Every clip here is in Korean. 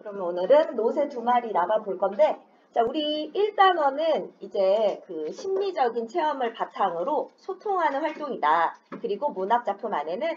그러면 오늘은 노새 두 마리 나가 볼 건데, 자, 우리 1단원은 이제 그 심리적인 체험을 바탕으로 소통하는 활동이다. 그리고 문학작품 안에는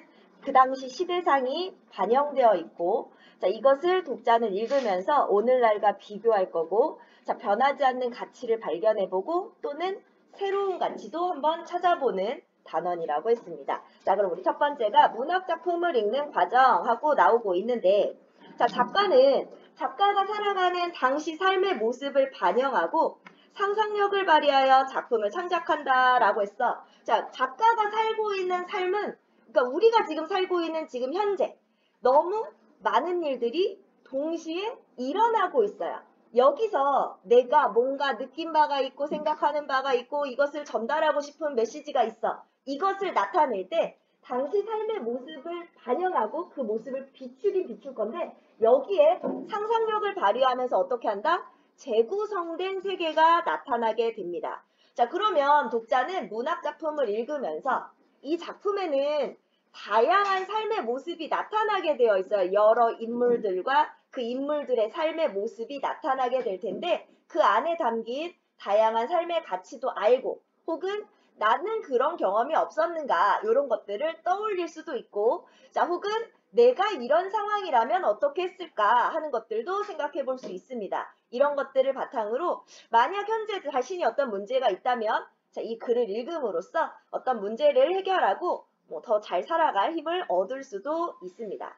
그 당시 시대상이 반영되어 있고, 자, 이것을 독자는 읽으면서 오늘날과 비교할 거고, 자, 변하지 않는 가치를 발견해보고 또는 새로운 가치도 한번 찾아보는 단원이라고 했습니다. 자, 그럼 우리 첫 번째가 문학작품을 읽는 과정하고 나오고 있는데, 자, 작가가 살아가는 당시 삶의 모습을 반영하고 상상력을 발휘하여 작품을 창작한다라고 했어. 자, 작가가 살고 있는 삶은, 그러니까 우리가 지금 살고 있는 지금 현재 너무 많은 일들이 동시에 일어나고 있어요. 여기서 내가 뭔가 느낀 바가 있고 생각하는 바가 있고 이것을 전달하고 싶은 메시지가 있어. 이것을 나타낼 때 당시 삶의 모습을 반영하고 그 모습을 비추긴 비출 건데, 여기에 상상력을 발휘하면서 어떻게 한다? 재구성된 세계가 나타나게 됩니다. 자, 그러면 독자는 문학작품을 읽으면서 이 작품에는 다양한 삶의 모습이 나타나게 되어 있어요. 여러 인물들과 그 인물들의 삶의 모습이 나타나게 될 텐데, 그 안에 담긴 다양한 삶의 가치도 알고, 혹은 나는 그런 경험이 없었는가, 이런 것들을 떠올릴 수도 있고, 자, 혹은 내가 이런 상황이라면 어떻게 했을까 하는 것들도 생각해 볼 수 있습니다. 이런 것들을 바탕으로 만약 현재 자신이 어떤 문제가 있다면, 자, 이 글을 읽음으로써 어떤 문제를 해결하고 더 잘 살아갈 힘을 얻을 수도 있습니다.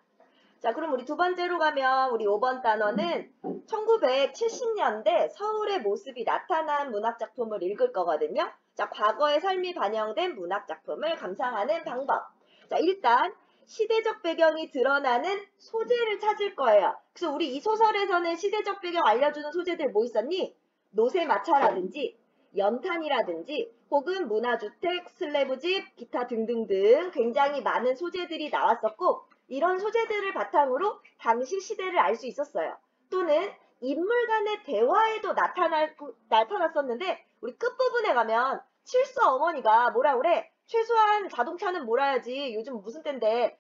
자, 그럼 우리 두 번째로 가면 우리 5번 단원은 1970년대 서울의 모습이 나타난 문학작품을 읽을 거거든요. 자, 과거의 삶이 반영된 문학작품을 감상하는 방법. 자, 일단 시대적 배경이 드러나는 소재를 찾을 거예요. 그래서 우리 이 소설에서는 시대적 배경 알려주는 소재들 뭐 있었니? 노새마차라든지 연탄이라든지 혹은 문화주택, 슬래브집, 기타 등등등 굉장히 많은 소재들이 나왔었고, 이런 소재들을 바탕으로 당시 시대를 알 수 있었어요. 또는 인물 간의 대화에도 나타났었는데, 우리 끝부분에 가면 칠수 어머니가 뭐라 그래? 최소한 자동차는 몰아야지. 요즘 무슨 때인데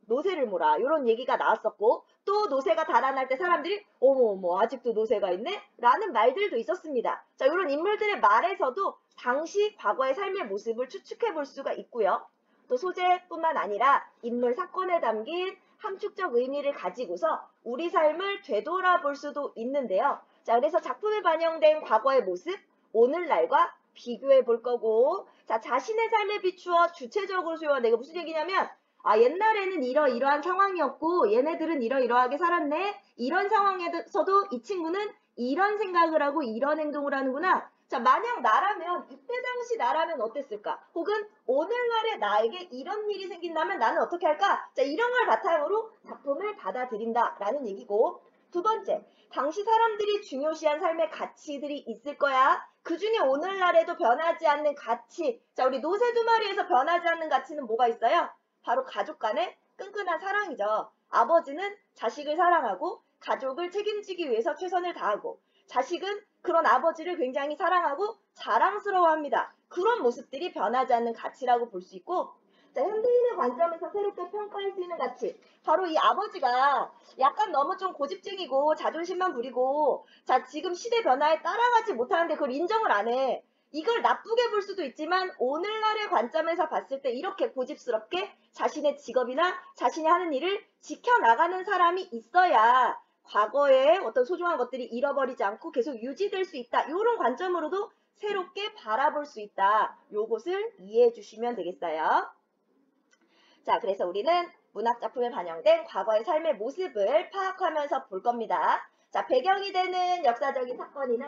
노새를 몰아. 이런 얘기가 나왔었고, 또 노새가 달아날 때 사람들이 어머 아직도 노새가 있네? 라는 말들도 있었습니다. 자, 이런 인물들의 말에서도 당시 과거의 삶의 모습을 추측해 볼 수가 있고요. 또 소재뿐만 아니라 인물 사건에 담긴 함축적 의미를 가지고서 우리 삶을 되돌아볼 수도 있는데요. 자, 그래서 작품에 반영된 과거의 모습, 오늘날과 비교해 볼 거고, 자, 자신의 삶에 비추어 주체적으로 수용한다. 이거 무슨 얘기냐면, 아, 옛날에는 이러이러한 상황이었고 얘네들은 이러이러하게 살았네. 이런 상황에서도 이 친구는 이런 생각을 하고 이런 행동을 하는구나. 자, 만약 나라면, 이때 당시 나라면 어땠을까? 혹은 오늘날의 나에게 이런 일이 생긴다면 나는 어떻게 할까? 자, 이런 걸 바탕으로 작품을 받아들인다라는 얘기고, 두 번째, 당시 사람들이 중요시한 삶의 가치들이 있을 거야. 그 중에 오늘날에도 변하지 않는 가치. 자, 우리 노새 두 마리에서 변하지 않는 가치는 뭐가 있어요? 바로 가족 간의 끈끈한 사랑이죠. 아버지는 자식을 사랑하고 가족을 책임지기 위해서 최선을 다하고, 자식은 그런 아버지를 굉장히 사랑하고 자랑스러워합니다. 그런 모습들이 변하지 않는 가치라고 볼 수 있고, 자, 현대인의 관점에서 새롭게 평가할 수 있는 가치. 바로 이 아버지가 약간 너무 좀 고집쟁이고 자존심만 부리고, 자, 지금 시대 변화에 따라가지 못하는데 그걸 인정을 안 해. 이걸 나쁘게 볼 수도 있지만 오늘날의 관점에서 봤을 때 이렇게 고집스럽게 자신의 직업이나 자신이 하는 일을 지켜나가는 사람이 있어야 과거의 어떤 소중한 것들이 잃어버리지 않고 계속 유지될 수 있다. 이런 관점으로도 새롭게 바라볼 수 있다. 요것을 이해해 주시면 되겠어요. 자, 그래서 우리는 문학작품에 반영된 과거의 삶의 모습을 파악하면서 볼 겁니다. 자, 배경이 되는 역사적인 사건이나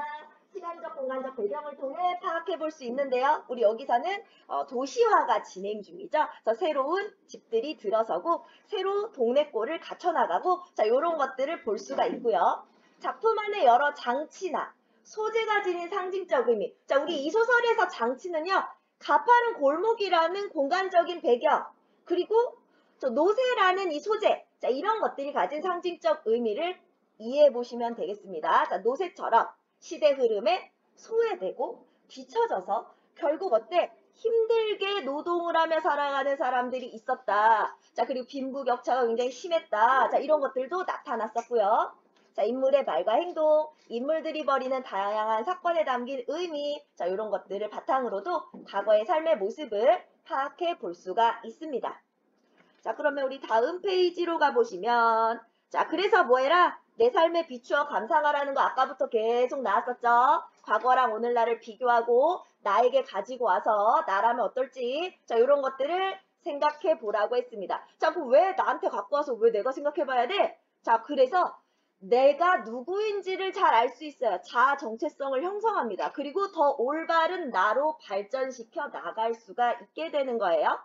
시간적, 공간적 배경을 통해 파악해 볼 수 있는데요. 우리 여기서는 도시화가 진행 중이죠. 그래서 새로운 집들이 들어서고 새로 동네꼴을 갖춰나가고, 자, 이런 것들을 볼 수가 있고요. 작품 안에 여러 장치나 소재가 지닌 상징적 의미. 자, 우리 이 소설에서 장치는요, 가파른 골목이라는 공간적인 배경, 그리고 저 노새라는 이 소재, 자, 이런 것들이 가진 상징적 의미를 이해해 보시면 되겠습니다. 자, 노새처럼 시대 흐름에 소외되고 뒤처져서 결국 어때? 힘들게 노동을 하며 살아가는 사람들이 있었다. 자, 그리고 빈부격차가 굉장히 심했다. 자, 이런 것들도 나타났었고요. 자, 인물의 말과 행동, 인물들이 벌이는 다양한 사건에 담긴 의미, 자, 이런 것들을 바탕으로도 과거의 삶의 모습을 파악해 볼 수가 있습니다. 자, 그러면 우리 다음 페이지로 가보시면, 자, 그래서 뭐 해라? 내 삶에 비추어 감상하라는 거 아까부터 계속 나왔었죠? 과거랑 오늘날을 비교하고 나에게 가지고 와서 나라면 어떨지, 자, 이런 것들을 생각해 보라고 했습니다. 자, 그럼 왜 나한테 갖고 와서 왜 내가 생각해 봐야 돼? 자, 그래서 내가 누구인지를 잘 알 수 있어요. 자아 정체성을 형성합니다. 그리고 더 올바른 나로 발전시켜 나갈 수가 있게 되는 거예요.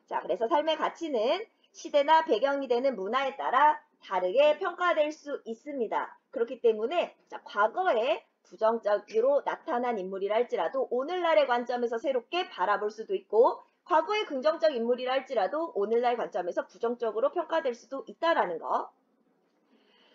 자, 그래서 삶의 가치는 시대나 배경이 되는 문화에 따라 다르게 평가될 수 있습니다. 그렇기 때문에 자, 과거에 부정적으로 나타난 인물이라 할지라도 오늘날의 관점에서 새롭게 바라볼 수도 있고 과거의 긍정적 인물이라 할지라도 오늘날 관점에서 부정적으로 평가될 수도 있다라는 거.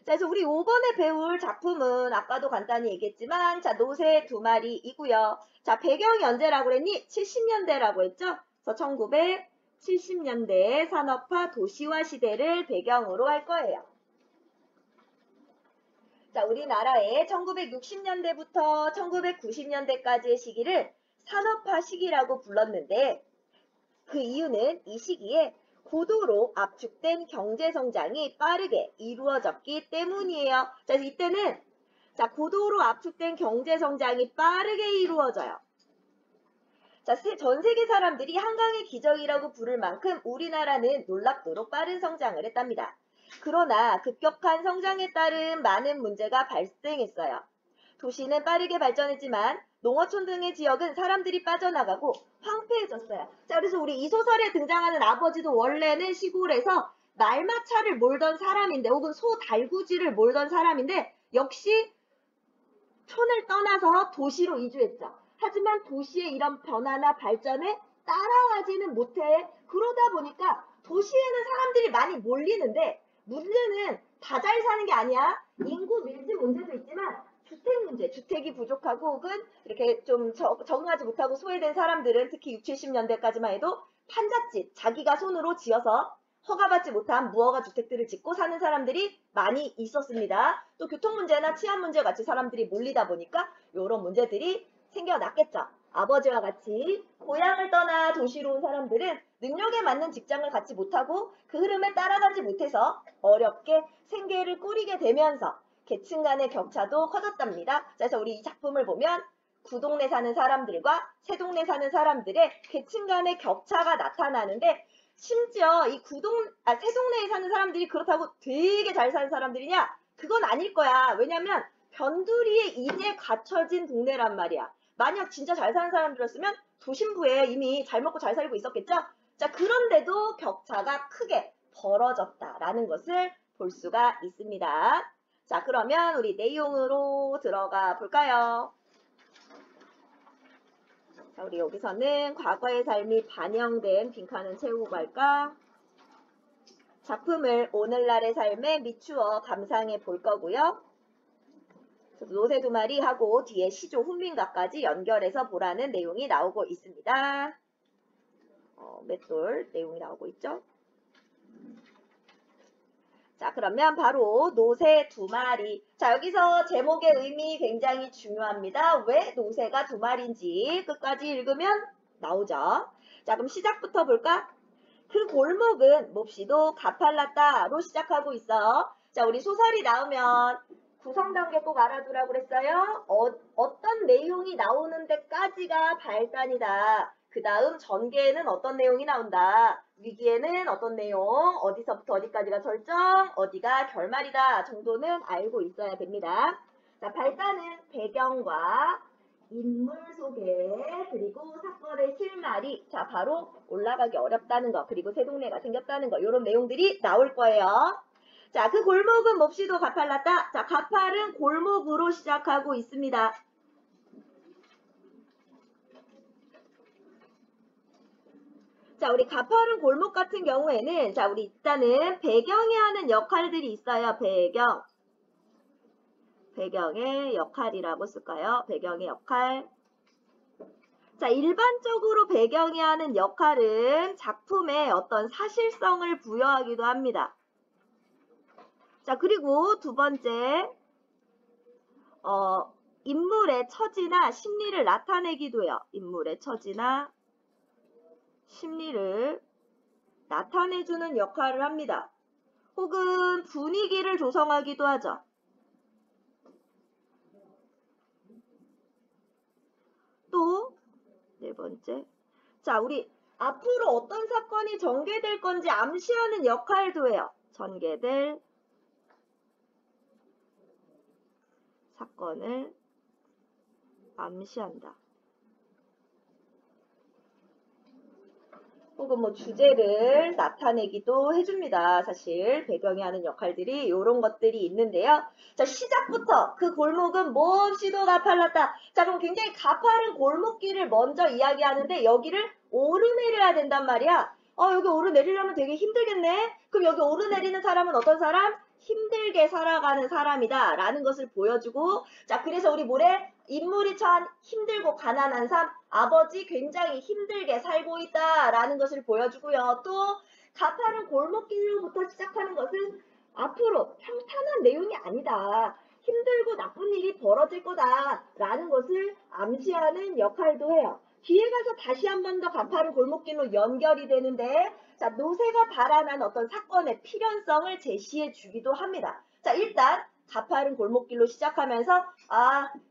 자, 그래서 우리 5번에 배울 작품은 아까도 간단히 얘기했지만 자, 노새 두 마리이고요. 자, 배경이 언제라고 그랬니? 70년대라고 했죠? 그래서 1970년대 산업화 도시화 시대를 배경으로 할 거예요. 자, 우리나라의 1960년대부터 1990년대까지의 시기를 산업화 시기라고 불렀는데 그 이유는 이 시기에 고도로 압축된 경제 성장이 빠르게 이루어졌기 때문이에요. 자, 그래서 이때는 자, 고도로 압축된 경제 성장이 빠르게 이루어져요. 자, 전 세계 사람들이 한강의 기적이라고 부를 만큼 우리나라는 놀랍도록 빠른 성장을 했답니다. 그러나 급격한 성장에 따른 많은 문제가 발생했어요. 도시는 빠르게 발전했지만 농어촌 등의 지역은 사람들이 빠져나가고 황폐해졌어요. 자, 그래서 우리 이 소설에 등장하는 아버지도 원래는 시골에서 말마차를 몰던 사람인데 혹은 소 달구지를 몰던 사람인데 역시 촌을 떠나서 도시로 이주했죠. 하지만 도시의 이런 변화나 발전에 따라가지는 못해. 그러다 보니까 도시에는 사람들이 많이 몰리는데 문제는 다 잘 사는 게 아니야. 인구 밀집 문제도 있지만 주택 문제, 주택이 부족하고 혹은 이렇게 좀 적응하지 못하고 소외된 사람들은 특히 60, 70년대까지만 해도 판잣집, 자기가 손으로 지어서 허가받지 못한 무허가 주택들을 짓고 사는 사람들이 많이 있었습니다. 또 교통 문제나 치안 문제 같이 사람들이 몰리다 보니까 이런 문제들이 생겨났겠죠. 아버지와 같이 고향을 떠나 도시로 온 사람들은 능력에 맞는 직장을 갖지 못하고 그 흐름에 따라가지 못해서 어렵게 생계를 꾸리게 되면서 계층 간의 격차도 커졌답니다. 그래서 우리 이 작품을 보면 구동네 사는 사람들과 새동네 사는 사람들의 계층 간의 격차가 나타나는데 심지어 이 새동네에 사는 사람들이 그렇다고 되게 잘 사는 사람들이냐? 그건 아닐 거야. 왜냐면 변두리에 이제 갖춰진 동네란 말이야. 만약 진짜 잘 사는 사람들이었으면 도심부에 이미 잘 먹고 잘 살고 있었겠죠? 자, 그런데도 격차가 크게 벌어졌다라는 것을 볼 수가 있습니다. 자, 그러면 우리 내용으로 들어가 볼까요? 자, 우리 여기서는 과거의 삶이 반영된 빈칸은 채우고 갈까? 작품을 오늘날의 삶에 미추어 감상해 볼 거고요. 노새 두 마리 하고 뒤에 시조 훈민가까지 연결해서 보라는 내용이 나오고 있습니다. 맷돌 내용이 나오고 있죠. 자, 그러면 바로 노새 두 마리. 자, 여기서 제목의 의미 굉장히 중요합니다. 왜 노새가 두 마리인지 끝까지 읽으면 나오죠. 자, 그럼 시작부터 볼까? 그 골목은 몹시도 가팔랐다로 시작하고 있어. 자, 우리 소설이 나오면 구성 단계 꼭 알아두라고 그랬어요. 어떤 내용이 나오는 데까지가 발단이다. 그 다음 전개에는 어떤 내용이 나온다. 위기에는 어떤 내용, 어디서부터 어디까지가 절정, 어디가 결말이다 정도는 알고 있어야 됩니다. 자, 발단은 배경과 인물 소개, 그리고 사건의 실마리, 자, 바로 올라가기 어렵다는 거, 그리고 새 동네가 생겼다는 거, 이런 내용들이 나올 거예요. 자, 그 골목은 몹시도 가팔랐다. 자, 가팔은 골목으로 시작하고 있습니다. 자, 우리 가파른 골목 같은 경우에는 자, 우리 일단은 배경에 하는 역할들이 있어요. 배경의 역할이라고 쓸까요? 배경의 역할. 자, 일반적으로 배경이 하는 역할은 작품에 어떤 사실성을 부여하기도 합니다. 자, 그리고 두 번째, 인물의 처지나 심리를 나타내기도 해요. 인물의 처지나 심리를 나타내주는 역할을 합니다. 혹은 분위기를 조성하기도 하죠. 또 네 번째, 자, 우리 앞으로 어떤 사건이 전개될 건지 암시하는 역할도 해요. 전개될 사건을 암시한다. 혹은 뭐 주제를 나타내기도 해줍니다. 사실 배경이 하는 역할들이 이런 것들이 있는데요. 자, 시작부터 그 골목은 몹시도 가팔랐다. 자, 그럼 굉장히 가파른 골목길을 먼저 이야기하는데 여기를 오르내려야 된단 말이야. 여기 오르내리려면 되게 힘들겠네. 그럼 여기 오르내리는 사람은 어떤 사람? 힘들게 살아가는 사람이다 라는 것을 보여주고, 자, 그래서 우리 뭐래? 인물이 처한 힘들고 가난한 삶, 아버지 굉장히 힘들게 살고 있다 라는 것을 보여주고요. 또 가파른 골목길로부터 시작하는 것은 앞으로 평탄한 내용이 아니다. 힘들고 나쁜 일이 벌어질 거다 라는 것을 암시하는 역할도 해요. 뒤에 가서 다시 한 번 더 가파른 골목길로 연결이 되는데, 자, 노세가 발안한 어떤 사건의 필연성을 제시해 주기도 합니다. 자, 일단 가파른 골목길로 시작하면서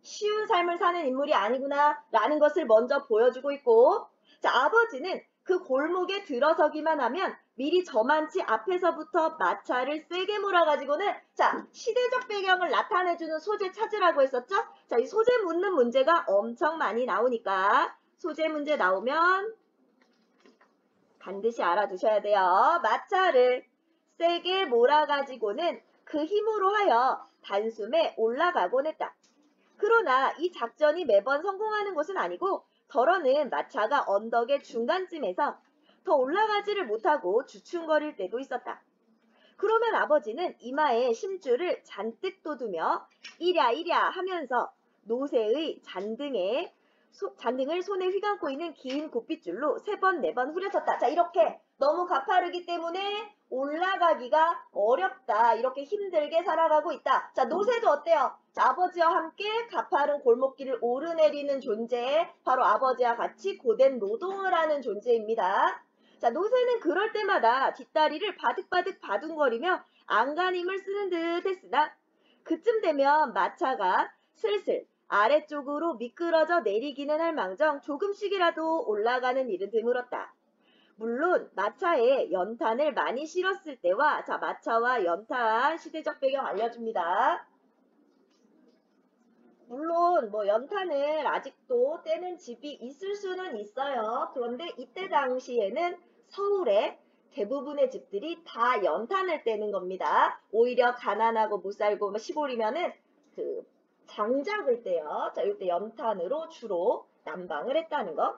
쉬운 삶을 사는 인물이 아니구나 라는 것을 먼저 보여주고 있고, 자, 아버지는 그 골목에 들어서기만 하면 미리 저만치 앞에서부터 마차를 세게 몰아가지고는, 자, 시대적 배경을 나타내주는 소재 찾으라고 했었죠? 자, 이 소재 묻는 문제가 엄청 많이 나오니까 소재 문제 나오면 반드시 알아두셔야 돼요. 마차를 세게 몰아가지고는 그 힘으로 하여 단숨에 올라가곤 했다. 그러나 이 작전이 매번 성공하는 것은 아니고 덜어는 마차가 언덕의 중간쯤에서 더 올라가지를 못하고 주춤거릴 때도 있었다. 그러면 아버지는 이마에 심줄을 잔뜩 돋우며 이랴 이랴 하면서 노새의 잔등을 손에 휘감고 있는 긴 곱빗줄로 3번, 4번 후려쳤다. 자, 이렇게 너무 가파르기 때문에 올라가기가 어렵다. 이렇게 힘들게 살아가고 있다. 자, 노새도 어때요? 자, 아버지와 함께 가파른 골목길을 오르내리는 존재, 바로 아버지와 같이 고된 노동을 하는 존재입니다. 자, 노새는 그럴 때마다 뒷다리를 바득바득 바둥거리며 안간힘을 쓰는 듯 했으나 그쯤 되면 마차가 슬슬 아래쪽으로 미끄러져 내리기는 할 망정 조금씩이라도 올라가는 일은 드물었다. 물론 마차에 연탄을 많이 실었을 때와, 자, 마차와 연탄 시대적 배경 알려줍니다. 물론 뭐 연탄을 아직도 떼는 집이 있을 수는 있어요. 그런데 이때 당시에는 서울의 대부분의 집들이 다 연탄을 떼는 겁니다. 오히려 가난하고 못 살고 시골이면은 그 장작을 떼요. 자, 이때 연탄으로 주로 난방을 했다는 거.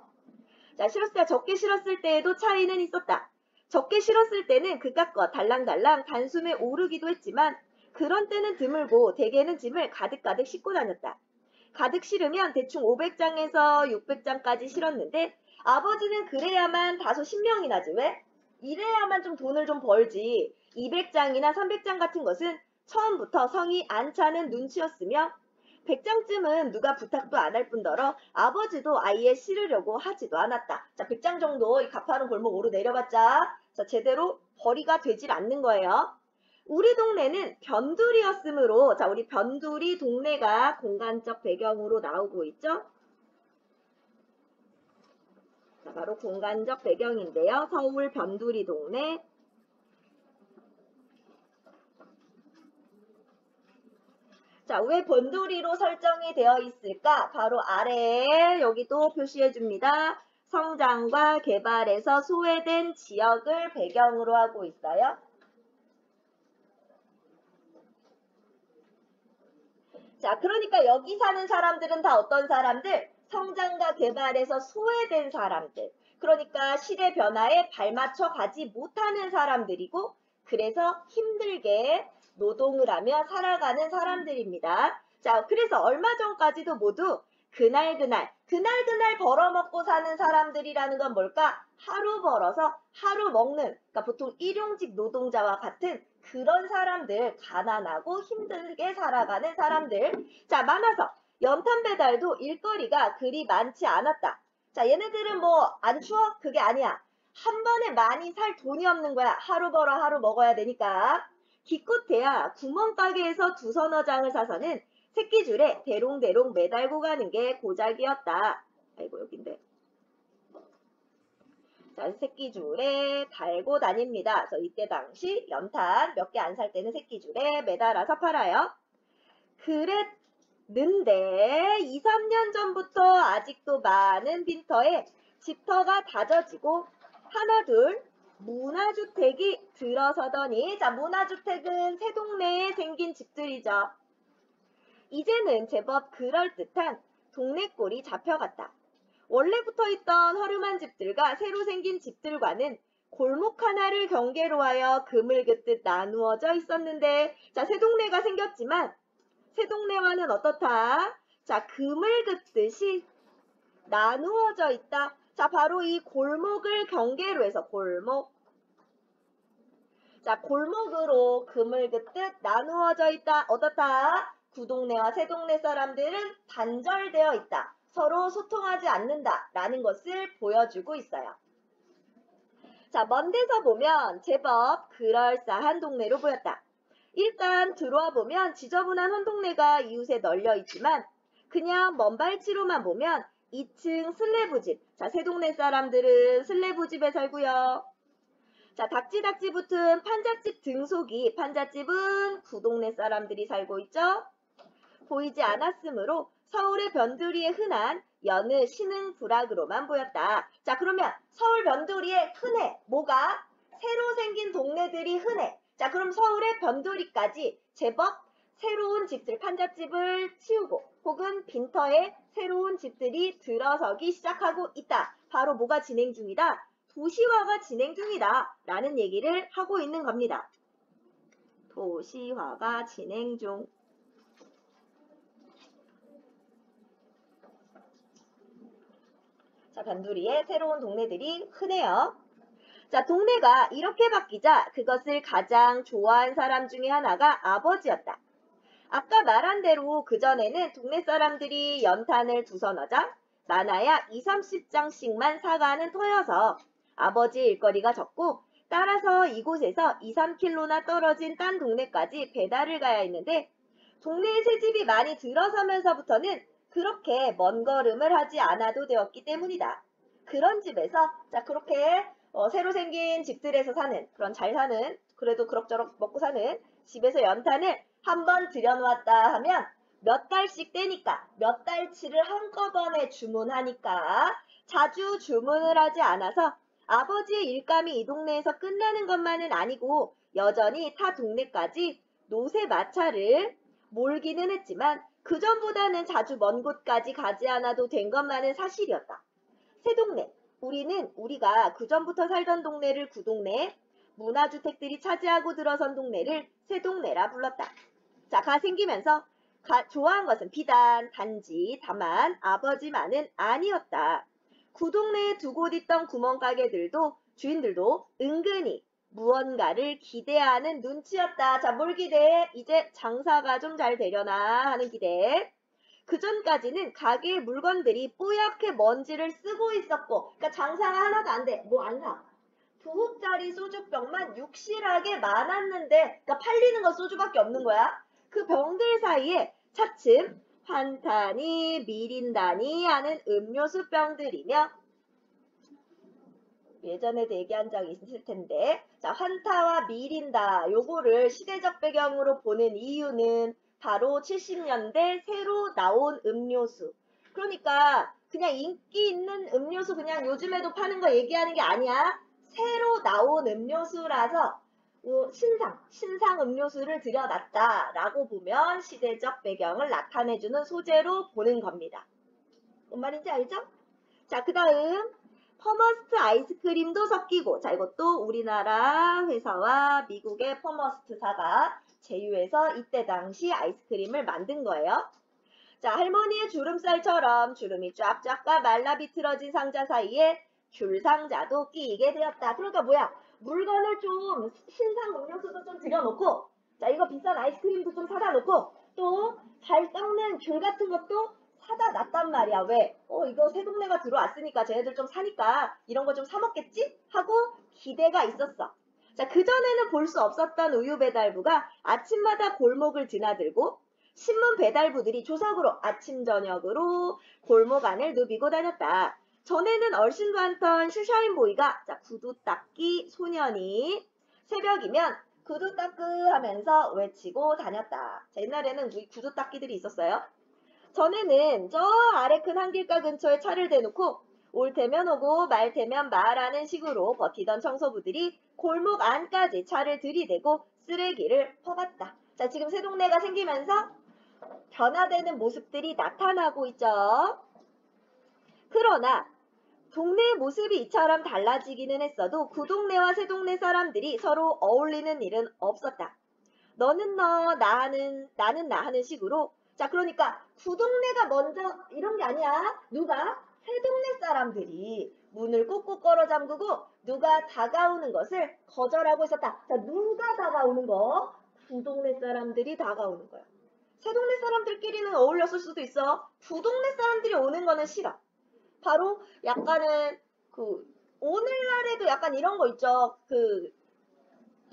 자, 실었을 때 적게 실었을 때에도 차이는 있었다. 적게 실었을 때는 그깟 달랑달랑 단숨에 오르기도 했지만 그런 때는 드물고 대개는 짐을 가득가득 싣고 다녔다. 가득 실으면 대충 500장에서 600장까지 실었는데 아버지는 그래야만 다소 신명이 나지. 왜? 이래야만 좀 돈을 좀 벌지. 200장이나 300장 같은 것은 처음부터 성이 안 차는 눈치였으며 100장쯤은 누가 부탁도 안 할 뿐더러 아버지도 아예 실으려고 하지도 않았다. 자, 100장 정도 이 가파른 골목 오르내려봤자 자, 제대로 벌이가 되질 않는 거예요. 우리 동네는 변두리였으므로, 자, 우리 변두리 동네가 공간적 배경으로 나오고 있죠. 자, 바로 공간적 배경인데요. 서울 변두리 동네. 자, 왜 변두리로 설정이 되어 있을까? 바로 아래에 여기도 표시해 줍니다. 성장과 개발에서 소외된 지역을 배경으로 하고 있어요. 자, 그러니까 여기 사는 사람들은 다 어떤 사람들? 성장과 개발에서 소외된 사람들. 그러니까 시대 변화에 발맞춰 가지 못하는 사람들이고, 그래서 힘들게 노동을 하며 살아가는 사람들입니다. 자, 그래서 얼마 전까지도 모두 그날 그날 벌어먹고 사는 사람들이라는 건 뭘까? 하루 벌어서 하루 먹는, 그러니까 보통 일용직 노동자와 같은 그런 사람들, 가난하고 힘들게 살아가는 사람들. 자, 많아서 연탄 배달도 일거리가 그리 많지 않았다. 자, 얘네들은 뭐 안 추워? 그게 아니야. 한 번에 많이 살 돈이 없는 거야. 하루 벌어 하루 먹어야 되니까. 기껏해야 구멍가게에서 두서너 장을 사서는 새끼줄에 대롱대롱 매달고 가는 게 고작이었다. 아이고 여긴데. 자, 새끼줄에 달고 다닙니다. 그래서 이때 당시 연탄 몇 개 안 살 때는 새끼줄에 매달아서 팔아요. 그랬는데 2, 3년 전부터 아직도 많은 빈터에 집터가 다져지고 하나둘 문화주택이 들어서더니, 자, 문화주택은 새 동네에 생긴 집들이죠. 이제는 제법 그럴듯한 동네 꼴이 잡혀갔다. 원래 붙어있던 허름한 집들과 새로 생긴 집들과는 골목 하나를 경계로 하여 그물 긋듯 나누어져 있었는데, 자, 새 동네가 생겼지만 새 동네와는 어떻다? 자, 그물 긋듯이 나누어져 있다. 자, 바로 이 골목을 경계로 해서 골목. 자, 골목으로 그물 긋듯 나누어져 있다. 어떻다? 구동네와 새동네 사람들은 단절되어 있다. 서로 소통하지 않는다. 라는 것을 보여주고 있어요. 자, 먼 데서 보면 제법 그럴싸한 동네로 보였다. 일단 들어와 보면 지저분한 헌동네가 이웃에 널려 있지만 그냥 먼발치로만 보면 2층 슬래브집. 자, 새동네 사람들은 슬래브집에 살고요. 자, 닥지닥지 붙은 판잣집 등속이, 판잣집은 구동네 사람들이 살고 있죠. 보이지 않았으므로 서울의 변두리에 흔한 여느 신흥부락으로만 보였다. 자, 그러면 서울 변두리에 흔해. 뭐가? 새로 생긴 동네들이 흔해. 자, 그럼 서울의 변두리까지 제법 새로운 집들, 판잣집을 치우고 혹은 빈터에 새로운 집들이 들어서기 시작하고 있다. 바로 뭐가 진행 중이다? 도시화가 진행 중이다. 라는 얘기를 하고 있는 겁니다. 도시화가 진행 중. 자, 변두리에 새로운 동네들이 흔해요. 자, 동네가 이렇게 바뀌자 그것을 가장 좋아한 사람 중에 하나가 아버지였다. 아까 말한 대로 그전에는 동네 사람들이 연탄을 두서너 장, 많아야 2, 30장씩만 사가는 터여서 아버지의 일거리가 적고 따라서 이곳에서 2, 3km나 떨어진 딴 동네까지 배달을 가야 했는데 동네에 새 집이 많이 들어서면서부터는 그렇게 먼 걸음을 하지 않아도 되었기 때문이다. 그런 집에서 자 그렇게 새로 생긴 집들에서 사는 그런 잘 사는 그래도 그럭저럭 먹고 사는 집에서 연탄을 한번 들여놓았다 하면 몇 달씩 떼니까 몇 달치를 한꺼번에 주문하니까 자주 주문을 하지 않아서 아버지의 일감이 이 동네에서 끝나는 것만은 아니고 여전히 타 동네까지 노새 마차를 몰기는 했지만 그전보다는 자주 먼 곳까지 가지 않아도 된 것만은 사실이었다. 새 동네, 우리가 그전부터 살던 동네를 구동네, 문화주택들이 차지하고 들어선 동네를 새 동네라 불렀다. 자, 가 생기면서 좋아한 것은 비단, 단지, 다만 아버지만은 아니었다. 구동네에 두 곳 있던 구멍가게들도 주인들도 은근히 무언가를 기대하는 눈치였다. 자, 뭘 기대해? 이제 장사가 좀 잘 되려나 하는 기대. 그전까지는 가게의 물건들이 뽀얗게 먼지를 쓰고 있었고, 그러니까 장사가 하나도 안 돼. 뭐 안 사. 2호짜리 소주병만 육실하게 많았는데, 그러니까 팔리는 건 소주밖에 없는 거야. 그 병들 사이에 차츰 환타니, 미린다니 하는 음료수 병들이며 예전에도 얘기한 적이 있을 텐데 자 환타와 미린다 요거를 시대적 배경으로 보는 이유는 바로 70년대 새로 나온 음료수 그러니까 그냥 인기 있는 음료수 그냥 요즘에도 파는 거 얘기하는 게 아니야 새로 나온 음료수라서 신상 음료수를 들여놨다라고 보면 시대적 배경을 나타내주는 소재로 보는 겁니다. 뭔 말인지 알죠? 자, 그 다음 퍼머스트 아이스크림도 섞이고 자 이것도 우리나라 회사와 미국의 퍼머스트사가 제휴해서 이때 당시 아이스크림을 만든 거예요. 자, 할머니의 주름살처럼 주름이 쫙쫙 가 말라 비틀어진 상자 사이에 귤상자도 끼게 되었다. 그러니까 뭐야? 물건을 좀 신상 음료수도 좀 들여놓고, 자, 이거 비싼 아이스크림도 좀 사다 놓고, 또 잘 썩는 귤 같은 것도 사다 놨단 말이야. 왜? 이거 새 동네가 들어왔으니까 쟤네들 좀 사니까 이런 거 좀 사 먹겠지? 하고 기대가 있었어. 자, 그전에는 볼 수 없었던 우유 배달부가 아침마다 골목을 드나들고 신문 배달부들이 조석으로 아침 저녁으로 골목 안을 누비고 다녔다. 전에는 얼씬도 않던 슈샤인보이가 자, 구두 닦기 소년이 새벽이면 구두 닦으 하면서 외치고 다녔다. 자, 옛날에는 구두 닦기들이 있었어요. 전에는 저 아래 큰 한길가 근처에 차를 대놓고 올 테면 오고 말 테면 말하는 식으로 버티던 청소부들이 골목 안까지 차를 들이대고 쓰레기를 퍼갔다. 자, 지금 새 동네가 생기면서 변화되는 모습들이 나타나고 있죠. 그러나 동네의 모습이 이처럼 달라지기는 했어도 그 동네와 새 동네 사람들이 서로 어울리는 일은 없었다. 너는 너, 나는 나 하는 식으로. 자, 그러니까 구 동네가 먼저 이런 게 아니야. 누가? 새 동네 사람들이 문을 꾹꾹 걸어 잠그고 누가 다가오는 것을 거절하고 있었다. 자, 누가 다가오는 거? 구 동네 사람들이 다가오는 거야. 새 동네 사람들끼리는 어울렸을 수도 있어. 구 동네 사람들이 오는 거는 싫어. 바로 약간은 오늘날에도 약간 이런 거 있죠.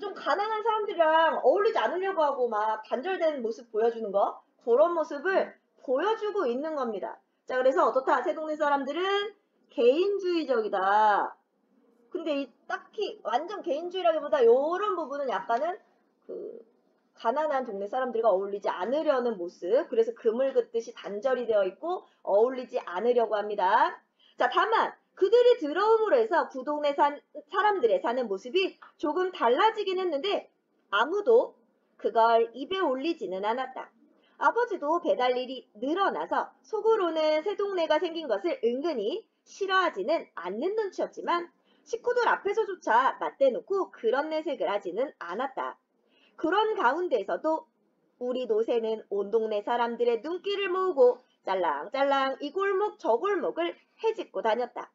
좀 가난한 사람들이랑 어울리지 않으려고 하고 막 단절된 모습 보여주는 거. 그런 모습을 보여주고 있는 겁니다. 자, 그래서 어떻다? 새 동네 사람들은 개인주의적이다. 근데 딱히 완전 개인주의라기보다 이런 부분은 약간은 가난한 동네 사람들과 어울리지 않으려는 모습. 그래서 그물 긋듯이 단절이 되어 있고 어울리지 않으려고 합니다. 자, 다만 그들이 들어옴으로 해서 구 동네 사람들의 사는 모습이 조금 달라지긴 했는데 아무도 그걸 입에 올리지는 않았다. 아버지도 배달 일이 늘어나서 속으로는 새 동네가 생긴 것을 은근히 싫어하지는 않는 눈치였지만 식구들 앞에서조차 맞대놓고 그런 내색을 하지는 않았다. 그런 가운데서도 우리 노새는 온 동네 사람들의 눈길을 모으고 짤랑짤랑 이 골목 저 골목을 헤집고 다녔다.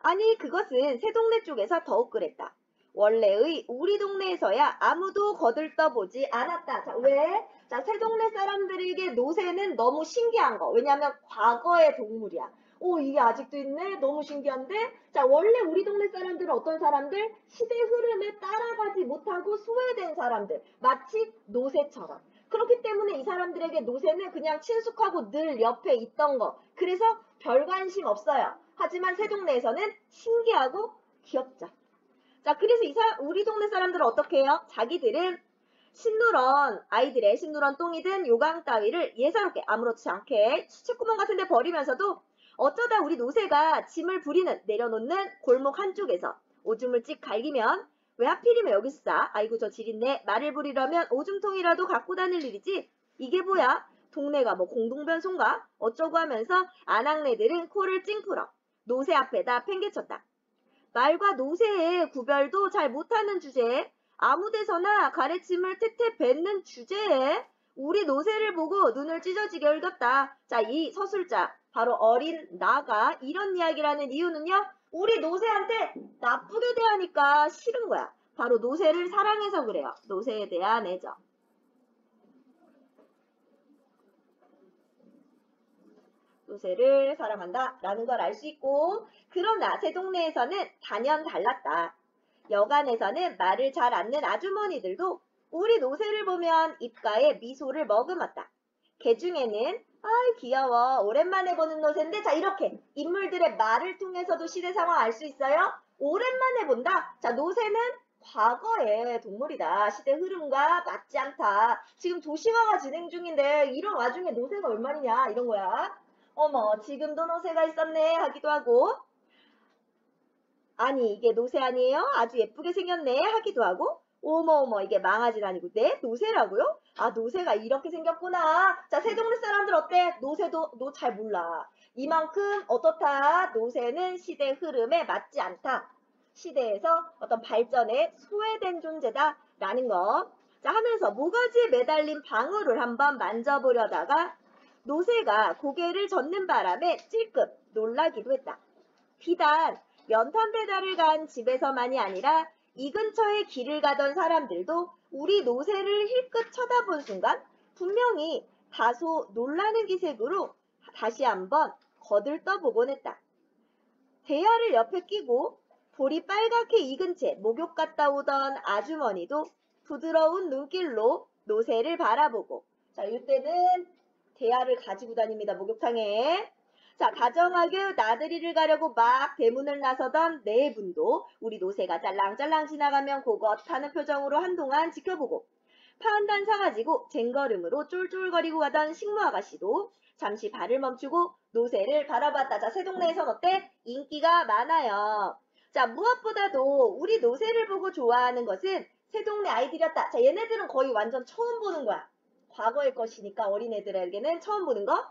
아니, 그것은 새 동네 쪽에서 더욱 그랬다. 원래의 우리 동네에서야 아무도 거들떠보지 않았다. 자, 왜? 자, 새 동네 사람들에게 노새는 너무 신기한 거. 왜냐하면 과거의 동물이야. 이게 아직도 있네? 너무 신기한데? 자, 원래 우리 동네 사람들은 어떤 사람들? 시대 흐름에 따라가지 못하고 소외된 사람들. 마치 노새처럼. 그렇기 때문에 이 사람들에게 노새는 그냥 친숙하고 늘 옆에 있던 거. 그래서 별 관심 없어요. 하지만 새 동네에서는 신기하고 귀엽죠. 자, 그래서 우리 동네 사람들은 어떻게 해요? 자기들은 아이들의 신누런 똥이든 요강 따위를 예사롭게 아무렇지 않게 수채구멍 같은 데 버리면서도 어쩌다 우리 노새가 짐을 내려놓는 골목 한쪽에서 오줌을 찍 갈기면 왜 하필이면 여기서 싸? 아이고 저 지린내. 말을 부리려면 오줌통이라도 갖고 다닐 일이지. 이게 뭐야? 동네가 뭐 공동변소인가? 어쩌고 하면서 아낙네들은 코를 찡풀어 노새 앞에다 팽개쳤다. 말과 노새의 구별도 잘 못하는 주제에 아무 데서나 가래침을 태태 뱉는 주제에 우리 노새를 보고 눈을 찢어지게 흘겼다. 자, 이 서술자 바로 어린 나가 이런 이야기를 하는 이유는요. 우리 노새한테 나쁘게 대하니까 싫은 거야. 바로 노새를 사랑해서 그래요. 노새에 대한 애정. 노새를 사랑한다 라는 걸 알 수 있고, 그러나 새 동네에서는 단연 달랐다. 여간에서는 말을 잘 않는 아주머니들도 우리 노새를 보면 입가에 미소를 머금었다. 개 중에는 아이 귀여워 오랜만에 보는 노새인데, 자, 이렇게 인물들의 말을 통해서도 시대 상황 알 수 있어요. 오랜만에 본다. 자, 노새는 과거의 동물이다. 시대 흐름과 맞지 않다. 지금 도시화가 진행 중인데 이런 와중에 노새가 얼마냐 이런 거야. 어머, 지금도 노새가 있었네 하기도 하고, 아니 이게 노새 아니에요? 아주 예쁘게 생겼네 하기도 하고, 어머 이게 망아지는 아니고 네? 노새라고요? 아, 노새가 이렇게 생겼구나. 자, 새 동네 사람들 어때? 노새도 너 잘 몰라. 이만큼 어떻다? 노새는 시대 흐름에 맞지 않다. 시대에서 어떤 발전에 소외된 존재다 라는 거. 자, 하면서 모가지에 매달린 방울을 한번 만져보려다가 노새가 고개를 젓는 바람에 찔끔 놀라기도 했다. 비단 연탄 배달을 간 집에서만이 아니라 이 근처에 길을 가던 사람들도 우리 노새를 힐끗 쳐다본 순간 분명히 다소 놀라는 기색으로 다시 한번 거들떠보곤 했다. 대야를 옆에 끼고 볼이 빨갛게 익은 채 목욕 갔다 오던 아주머니도 부드러운 눈길로 노새를 바라보고, 자, 이때는 대야를 가지고 다닙니다. 목욕탕에. 자, 다정하게 나들이를 가려고 막 대문을 나서던 네 분도 우리 노새가 짤랑짤랑 지나가면 고것하는 표정으로 한동안 지켜보고, 파한단 사가지고 쟁걸음으로 쫄쫄거리고 가던 식모 아가씨도 잠시 발을 멈추고 노새를 바라봤다. 자, 새동네에선 어때? 인기가 많아요. 자, 무엇보다도 우리 노새를 보고 좋아하는 것은 새동네 아이들이었다. 자, 얘네들은 거의 완전 처음 보는 거야. 과거의 것이니까 어린애들에게는 처음 보는 거.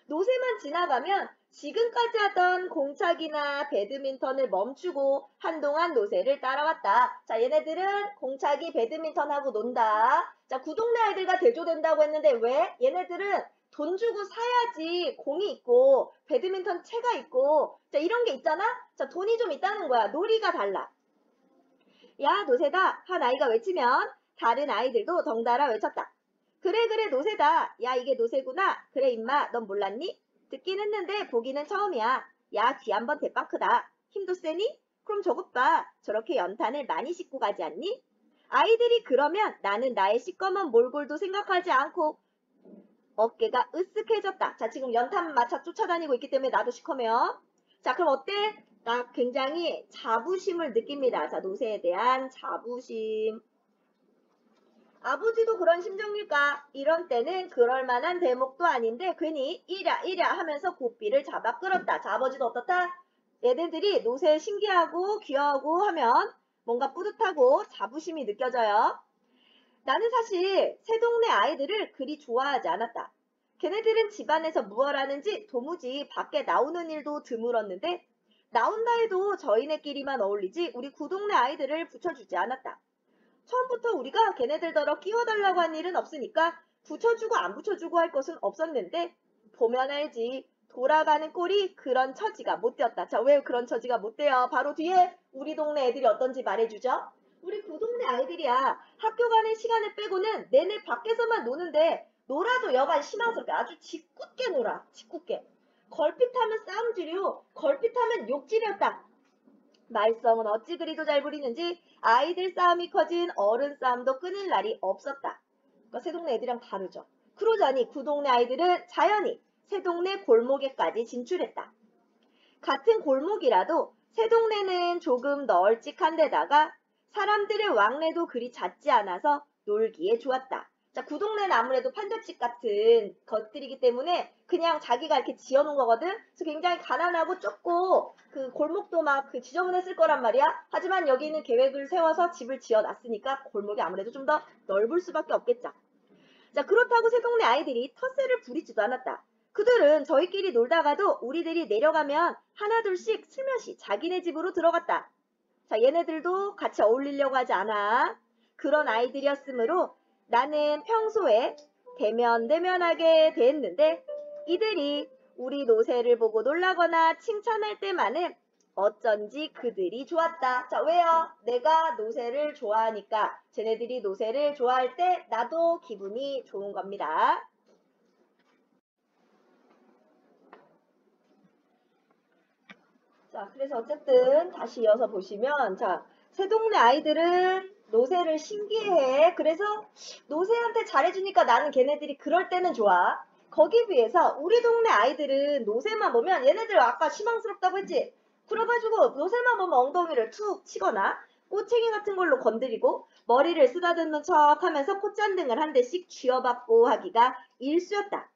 노새만 지나가면 지금까지 하던 공차기나 배드민턴을 멈추고 한동안 노새를 따라왔다. 자, 얘네들은 공차기, 배드민턴하고 논다. 자, 구동네 아이들과 대조된다고 했는데 왜? 얘네들은 돈 주고 사야지 공이 있고 배드민턴 채가 있고, 자, 이런 게 있잖아? 자, 돈이 좀 있다는 거야. 놀이가 달라. 야, 노새다. 한 아이가 외치면 다른 아이들도 덩달아 외쳤다. 그래 그래 노새다. 야, 이게 노새구나. 그래 임마, 넌 몰랐니? 듣긴 했는데 보기는 처음이야. 야, 귀 한번 대빵 크다. 힘도 세니? 그럼 저것 봐. 저렇게 연탄을 많이 싣고 가지 않니? 아이들이 그러면 나는 나의 시꺼먼 몰골도 생각하지 않고 어깨가 으쓱해졌다. 자, 지금 연탄 마차 쫓아다니고 있기 때문에 나도 시커매요. 자, 그럼 어때? 나 굉장히 자부심을 느낍니다. 자, 노새에 대한 자부심. 아버지도 그런 심정일까? 이런 때는 그럴 만한 대목도 아닌데 괜히 이랴 하면서 고삐를 잡아 끌었다. 자, 아버지도 어떻다? 얘네들이 노새 신기하고 귀여우고 하면 뭔가 뿌듯하고 자부심이 느껴져요. 나는 사실 새동네 아이들을 그리 좋아하지 않았다. 걔네들은 집안에서 무얼 하는지 도무지 밖에 나오는 일도 드물었는데 나온다 해도 저희네끼리만 어울리지 우리 구동네 아이들을 붙여주지 않았다. 처음부터 우리가 걔네들더러 끼워달라고 한 일은 없으니까 붙여주고 안 붙여주고 할 것은 없었는데 보면 알지. 돌아가는 꼴이 그런 처지가 못 되었다. 자, 왜 그런 처지가 못 돼요? 바로 뒤에 우리 동네 애들이 어떤지 말해주죠. 우리 그 동네 아이들이야. 학교 가는 시간을 빼고는 내내 밖에서만 노는데 놀아도 여간 희망스럽게 아주 짓궂게 놀아. 짓궂게. 걸핏하면 싸움질이요. 걸핏하면 욕질이었다. 말썽은 어찌 그리도 잘 부리는지 아이들 싸움이 커진 어른 싸움도 끊을 날이 없었다. 그러니까 새동네 애들이랑 다르죠. 그러자니 구동네 아이들은 자연히 새동네 골목에까지 진출했다. 같은 골목이라도 새동네는 조금 널찍한 데다가 사람들의 왕래도 그리 잦지 않아서 놀기에 좋았다. 자, 구동네는 아무래도 판잣집 같은 것들이기 때문에 그냥 자기가 이렇게 지어놓은 거거든. 그래서 굉장히 가난하고 좁고 그 골목도 막 그 지저분했을 거란 말이야. 하지만 여기는 계획을 세워서 집을 지어놨으니까 골목이 아무래도 좀 더 넓을 수밖에 없겠죠. 자, 그렇다고 새동네 아이들이 텃세를 부리지도 않았다. 그들은 저희끼리 놀다가도 우리들이 내려가면 하나둘씩 슬며시 자기네 집으로 들어갔다. 자, 얘네들도 같이 어울리려고 하지 않아. 그런 아이들이었으므로 나는 평소에 대면대면하게 대했는데 이들이 우리 노새를 보고 놀라거나 칭찬할 때만은 어쩐지 그들이 좋았다. 자, 왜요? 내가 노새를 좋아하니까 쟤네들이 노새를 좋아할 때 나도 기분이 좋은 겁니다. 자, 그래서 어쨌든 다시 이어서 보시면, 자, 새동네 아이들은 노새를 신기해해. 그래서 노새한테 잘해주니까 나는 걔네들이 그럴 때는 좋아. 거기 비해서 우리 동네 아이들은 노새만 보면 얘네들 아까 실망스럽다고 했지? 그래가지고 노새만 보면 엉덩이를 툭 치거나 꼬챙이 같은 걸로 건드리고 머리를 쓰다듬는 척 하면서 콧잔등을 한 대씩 쥐어받고 하기가 일쑤였다.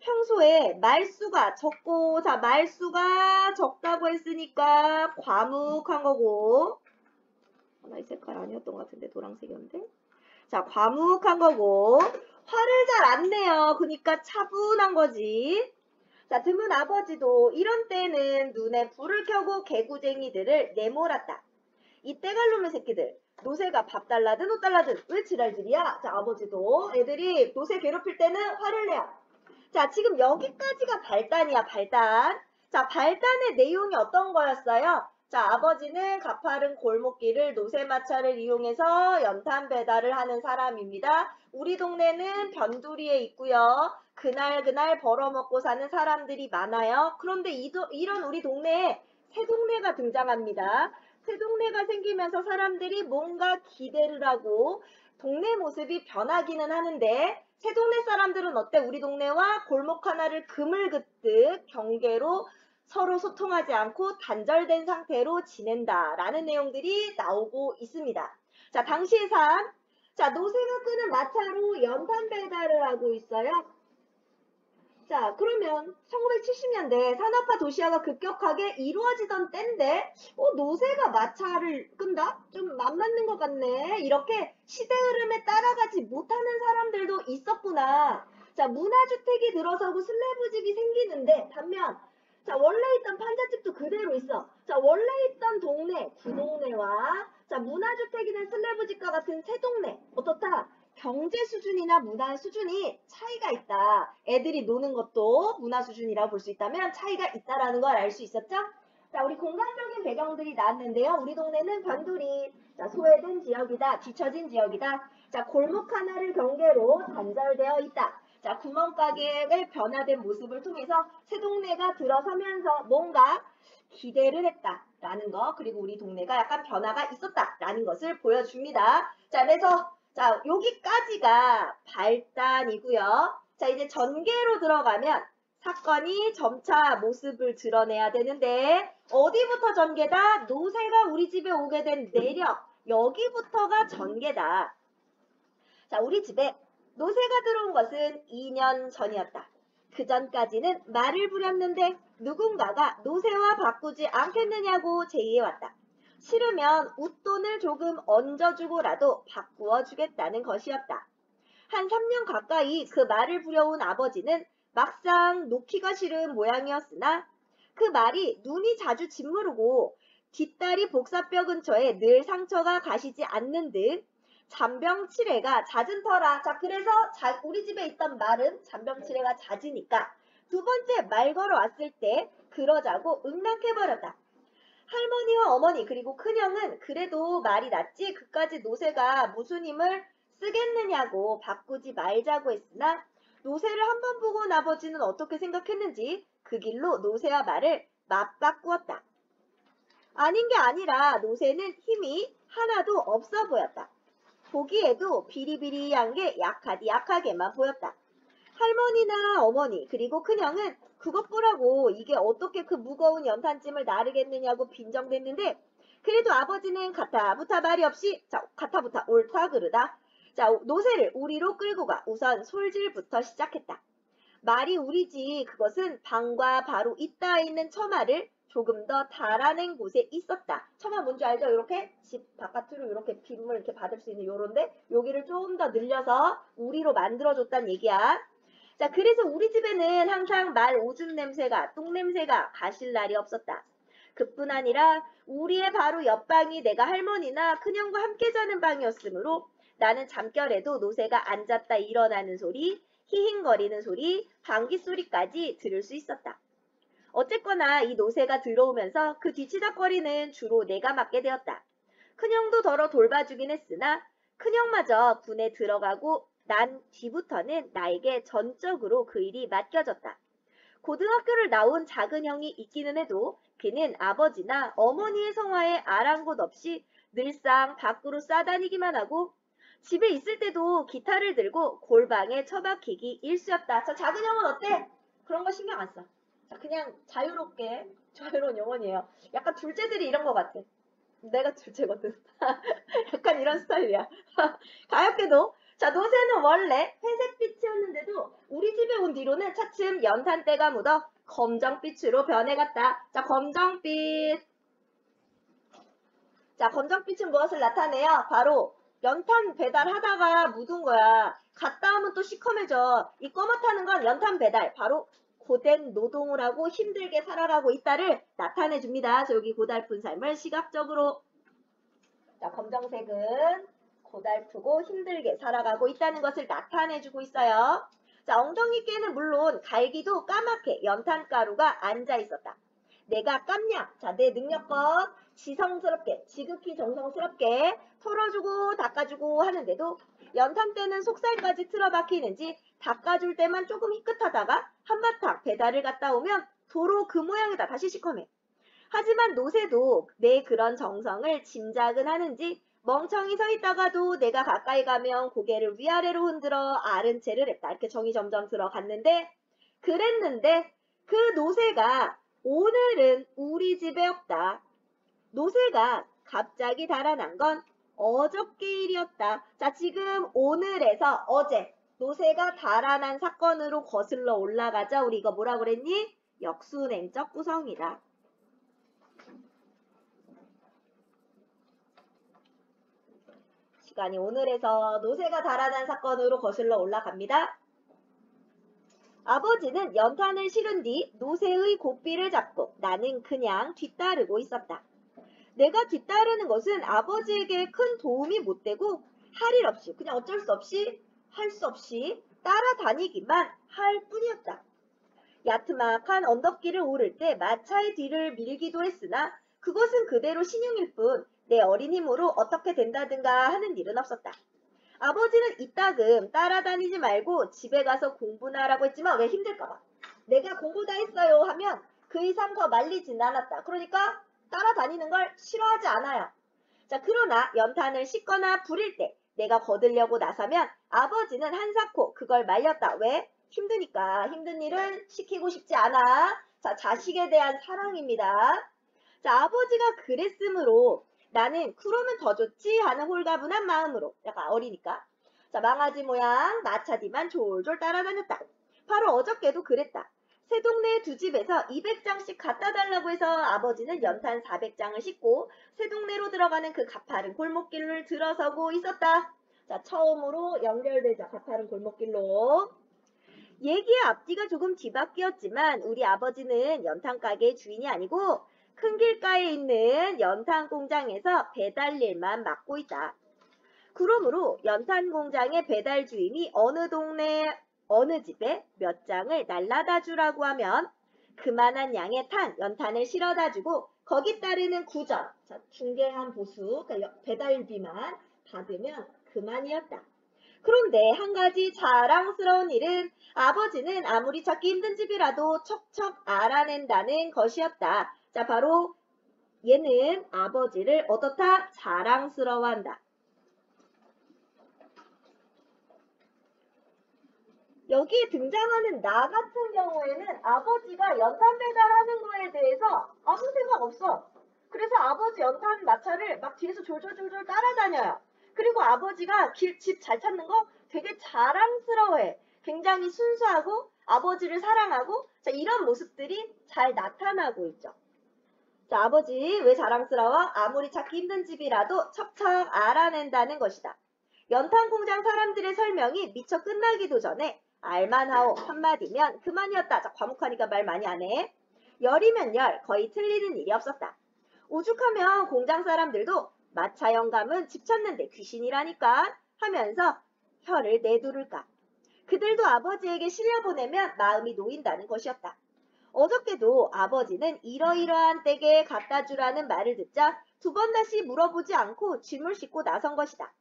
평소에 말수가 적고, 자, 말수가 적다고 했으니까 과묵한 거고, 나 이 색깔 아니었던 것 같은데 노란색이었는데. 자, 과묵한 거고, 화를 잘 안 내요. 그러니까 차분한 거지. 자, 드문 아버지도 이런 때는 눈에 불을 켜고 개구쟁이들을 내몰았다. 이 때갈놈의 새끼들, 노새가 밥 달라든 옷 달라든 왜 지랄들이야? 자, 아버지도 애들이 노새 괴롭힐 때는 화를 내요. 자, 지금 여기까지가 발단이야, 발단. 자, 발단의 내용이 어떤 거였어요? 자, 아버지는 가파른 골목길을 노새마차를 이용해서 연탄 배달을 하는 사람입니다. 우리 동네는 변두리에 있고요. 그날 벌어먹고 사는 사람들이 많아요. 그런데 이런 우리 동네에 새 동네가 등장합니다. 새 동네가 생기면서 사람들이 뭔가 기대를 하고 동네 모습이 변하기는 하는데 새 동네 사람들은 어때? 우리 동네와 골목 하나를 그물 긋듯 경계로 서로 소통하지 않고 단절된 상태로 지낸다라는 내용들이 나오고 있습니다. 자, 당시의 삶. 자, 노새가 끄는 마차로 연탄 배달을 하고 있어요. 자, 그러면 1970년대 산업화 도시화가 급격하게 이루어지던 때인데 노새가 마차를 끈다? 좀 안 맞는 것 같네. 이렇게 시대 흐름에 따라가지 못하는 사람들도 있었구나. 자, 문화주택이 들어서고 슬래브집이 생기는데 반면 자, 원래 있던 판잣집도 그대로 있어. 자, 원래 있던 동네, 구동네와 자, 문화주택이나 슬래브집과 같은 새 동네 어떻다? 경제 수준이나 문화 수준이 차이가 있다. 애들이 노는 것도 문화 수준이라고 볼 수 있다면 차이가 있다라는 걸 알 수 있었죠? 자, 우리 공간적인 배경들이 나왔는데요. 우리 동네는 변두리, 자, 소외된 지역이다. 뒤처진 지역이다. 자, 골목 하나를 경계로 단절되어 있다. 자, 구멍가게의 변화된 모습을 통해서 새 동네가 들어서면서 뭔가 기대를 했다라는 거, 그리고 우리 동네가 약간 변화가 있었다라는 것을 보여줍니다. 자, 그래서 자, 여기까지가 발단이고요. 자, 이제 전개로 들어가면 사건이 점차 모습을 드러내야 되는데 어디부터 전개다? 노새가 우리 집에 오게 된 내력, 여기부터가 전개다. 자, 우리 집에 노새가 들어온 것은 2년 전이었다. 그 전까지는 말을 부렸는데 누군가가 노새와 바꾸지 않겠느냐고 제의해왔다. 싫으면 웃돈을 조금 얹어주고라도 바꾸어 주겠다는 것이었다. 한 3년 가까이 그 말을 부려온 아버지는 막상 놓기가 싫은 모양이었으나 그 말이 눈이 자주 짓무르고 뒷다리 복사뼈 근처에 늘 상처가 가시지 않는 듯 잔병치레가 잦은 터라. 자, 그래서 우리 집에 있던 말은 잔병치레가 잦으니까 두 번째 말 걸어왔을 때 그러자고 응낙해버렸다. 할머니와 어머니 그리고 큰형은 그래도 말이 낫지 그까지 노새가 무슨 힘을 쓰겠느냐고 바꾸지 말자고 했으나 노새를 한번 보고 온 아버지는 어떻게 생각했는지 그 길로 노새와 말을 맞바꾸었다. 아닌 게 아니라 노새는 힘이 하나도 없어 보였다. 보기에도 비리비리한 게 약하게만 보였다. 할머니나 어머니 그리고 큰형은 그것 보라고 이게 어떻게 그 무거운 연탄찜을 나르겠느냐고 빈정댔는데 그래도 아버지는 가타부타 말이 없이 자 가타부타 옳다 그르다. 자 노새를 우리로 끌고 가 우선 솔질부터 시작했다. 말이 우리지 그것은 방과 바로 이따 있는 처마를 조금 더 달아낸 곳에 있었다. 처마 뭔지 알죠? 이렇게 집 바깥으로 이렇게 빗물 이렇게 받을 수 있는 요런데 여기를 좀 더 늘려서 우리로 만들어줬다는 얘기야. 자, 그래서 우리 집에는 항상 말 오줌 냄새가, 똥 냄새가 가실 날이 없었다. 그뿐 아니라 우리의 바로 옆방이 내가 할머니나 큰형과 함께 자는 방이었으므로 나는 잠결에도 노새가 앉았다 일어나는 소리, 히힝거리는 소리, 방귀 소리까지 들을 수 있었다. 어쨌거나 이 노새가 들어오면서 그 뒤치닥거리는 주로 내가 맡게 되었다. 큰형도 덜어 돌봐주긴 했으나 큰형마저 군에 들어가고 난 뒤부터는 나에게 전적으로 그 일이 맡겨졌다. 고등학교를 나온 작은 형이 있기는 해도 그는 아버지나 어머니의 성화에 아랑곳 없이 늘상 밖으로 싸다니기만 하고 집에 있을 때도 기타를 들고 골방에 처박히기 일쑤였다. 자, 작은 형은 어때? 그런 거 신경 안 써. 자, 그냥 자유로운 영혼이에요. 약간 둘째들이 이런 거 같아. 내가 둘째거든. 약간 이런 스타일이야. 가엾게도 자, 노새는 원래 회색빛이었는데도 우리 집에 온 뒤로는 차츰 연탄때가 묻어 검정빛으로 변해갔다. 자, 검정빛. 자, 검정빛은 무엇을 나타내요? 바로 연탄 배달하다가 묻은 거야. 갔다 오면 또 시커매져. 이 꺼멓다는 건 연탄 배달. 바로 고된 노동을 하고 힘들게 살아가고 있다를 나타내 줍니다. 자, 여기 고달픈 삶을 시각적으로. 자, 검정색은 고달프고 힘들게 살아가고 있다는 것을 나타내주고 있어요. 자, 엉덩이께는 물론 갈기도 까맣게 연탄가루가 앉아 있었다. 내가 깜냥, 자, 내 능력껏 지성스럽게, 지극히 정성스럽게 털어주고 닦아주고 하는데도 연탄때는 속살까지 틀어박히는지 닦아줄 때만 조금 희끗하다가 한바탕 배달을 갔다 오면 도로 그 모양이다 다시 시커매. 하지만 노새도 내 그런 정성을 짐작은 하는지 멍청이 서 있다가도 내가 가까이 가면 고개를 위아래로 흔들어 아른 채를 했다. 이렇게 정이 점점 들어갔는데 그랬는데 그 노새가 오늘은 우리 집에 없다. 노새가 갑자기 달아난 건 어저께 일이었다. 자, 지금 오늘에서 어제 노새가 달아난 사건으로 거슬러 올라가자. 우리 이거 뭐라 그랬니? 역순행적 구성이다. 시간이 오늘에서 노새가 달아난 사건으로 거슬러 올라갑니다. 아버지는 연탄을 실은 뒤 노새의 고삐를 잡고 나는 그냥 뒤따르고 있었다. 내가 뒤따르는 것은 아버지에게 큰 도움이 못 되고 할 일 없이 그냥 어쩔 수 없이 할 수 없이 따라다니기만 할 뿐이었다. 야트막한 언덕길을 오를 때 마차의 뒤를 밀기도 했으나 그것은 그대로 신용일 뿐 내 어린 힘으로 어떻게 된다든가 하는 일은 없었다. 아버지는 이따금 따라다니지 말고 집에 가서 공부나 하라고 했지만 왜 힘들까봐. 내가 공부 다 했어요 하면 그 이상 더 말리진 않았다. 그러니까 따라다니는 걸 싫어하지 않아요. 자, 그러나 연탄을 씻거나 부릴 때 내가 거들려고 나서면 아버지는 한사코 그걸 말렸다. 왜? 힘드니까. 힘든 일을 시키고 싶지 않아. 자, 자식에 대한 사랑입니다. 자, 아버지가 그랬으므로 나는 그러면 더 좋지 하는 홀가분한 마음으로 약간 어리니까 자, 망아지 모양 마차 뒤만 졸졸 따라다녔다. 바로 어저께도 그랬다. 새 동네 두 집에서 200장씩 갖다 달라고 해서 아버지는 연탄 400장을 싣고 새 동네로 들어가는 그 가파른 골목길을 들어서고 있었다. 자, 처음으로 연결되자. 가파른 골목길로. 얘기의 앞뒤가 조금 뒤바뀌었지만 우리 아버지는 연탄 가게의 주인이 아니고 큰 길가에 있는 연탄 공장에서 배달 일만 맡고 있다. 그러므로 연탄 공장의 배달 주인이 어느 동네 어느 집에 몇 장을 날라다 주라고 하면 그만한 양의 연탄을 실어다 주고 거기 따르는 구전, 자, 중개한 보수, 그러니까 배달비만 받으면 그만이었다. 그런데 한 가지 자랑스러운 일은 아버지는 아무리 찾기 힘든 집이라도 척척 알아낸다는 것이었다. 자, 바로 얘는 아버지를 어떻다? 자랑스러워한다. 여기에 등장하는 나 같은 경우에는 아버지가 연탄 배달하는 거에 대해서 아무 생각 없어. 그래서 아버지 연탄 마차를 막 뒤에서 졸졸졸졸 따라다녀요. 그리고 아버지가 집 잘 찾는 거 되게 자랑스러워해. 굉장히 순수하고 아버지를 사랑하고 자, 이런 모습들이 잘 나타나고 있죠. 자, 아버지 왜 자랑스러워? 아무리 찾기 힘든 집이라도 척척 알아낸다는 것이다. 연탄 공장 사람들의 설명이 미처 끝나기도 전에 알만하오 한마디면 그만이었다. 자, 과묵하니까 말 많이 안 해. 열이면 열, 거의 틀리는 일이 없었다. 오죽하면 공장 사람들도 마차 영감은 집 찾는데 귀신이라니까 하면서 혀를 내두를까. 그들도 아버지에게 실려보내면 마음이 놓인다는 것이었다. 어저께도 아버지는 이러이러한 댁에 갖다 주라는 말을 듣자 두 번 다시 물어보지 않고 짐을 싣고 나선 것이다.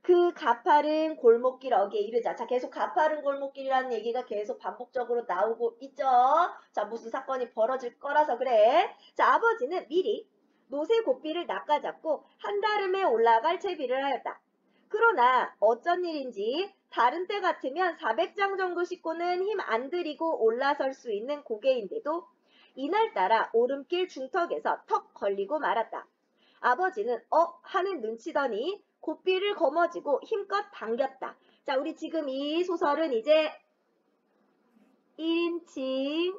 그 가파른 골목길 어귀에 이르자. 자, 계속 가파른 골목길이라는 얘기가 계속 반복적으로 나오고 있죠. 자, 무슨 사건이 벌어질 거라서 그래. 자, 아버지는 미리 노새 고삐를 낚아잡고 한다름에 올라갈 채비를 하였다. 그러나 어쩐 일인지 다른 때 같으면 400장 정도 싣고는 힘 안 들이고 올라설 수 있는 고개인데도 이날따라 오름길 중턱에서 턱 걸리고 말았다. 아버지는 하는 눈치더니 고삐를 거머쥐고 힘껏 당겼다. 자, 우리 지금 이 소설은 이제 1인칭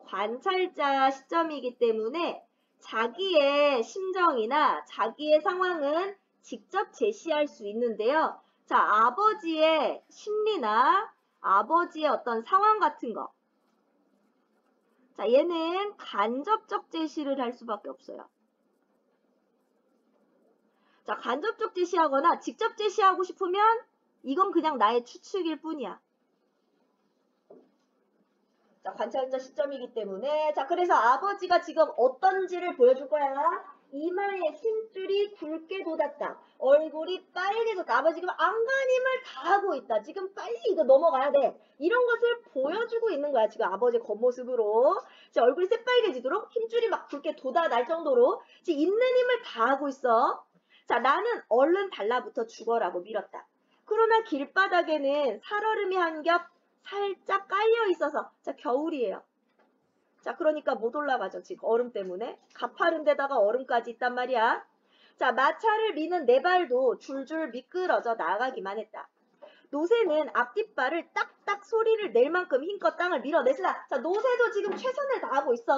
관찰자 시점이기 때문에 자기의 심정이나 자기의 상황은 직접 제시할 수 있는데요. 자, 아버지의 심리나 아버지의 어떤 상황 같은 거. 자, 얘는 간접적 제시를 할 수밖에 없어요. 자, 간접적 제시하거나 직접 제시하고 싶으면 이건 그냥 나의 추측일 뿐이야. 자, 관찰자 시점이기 때문에 자, 그래서 아버지가 지금 어떤지를 보여줄 거야. 이마에 힘줄이 굵게 돋았다. 얼굴이 빨개졌다. 아버지 지금 안간힘을 다하고 있다. 지금 빨리 이거 넘어가야 돼. 이런 것을 보여주고 있는 거야. 지금 아버지의 겉모습으로. 지금 얼굴이 새빨개지도록 힘줄이 막 굵게 돋아날 정도로 지금 있는 힘을 다하고 있어. 자, 나는 얼른 달라붙어 죽어라고 밀었다. 그러나 길바닥에는 살얼음이 한 겹 살짝 깔려 있어서 자, 겨울이에요. 자, 그러니까 못 올라가죠. 지금 얼음 때문에. 가파른 데다가 얼음까지 있단 말이야. 자, 마차를 미는 네 발도 줄줄 미끄러져 나가기만 했다. 노새는 앞뒷발을 딱딱 소리를 낼 만큼 힘껏 땅을 밀어냈으나 자, 노새도 지금 최선을 다하고 있어.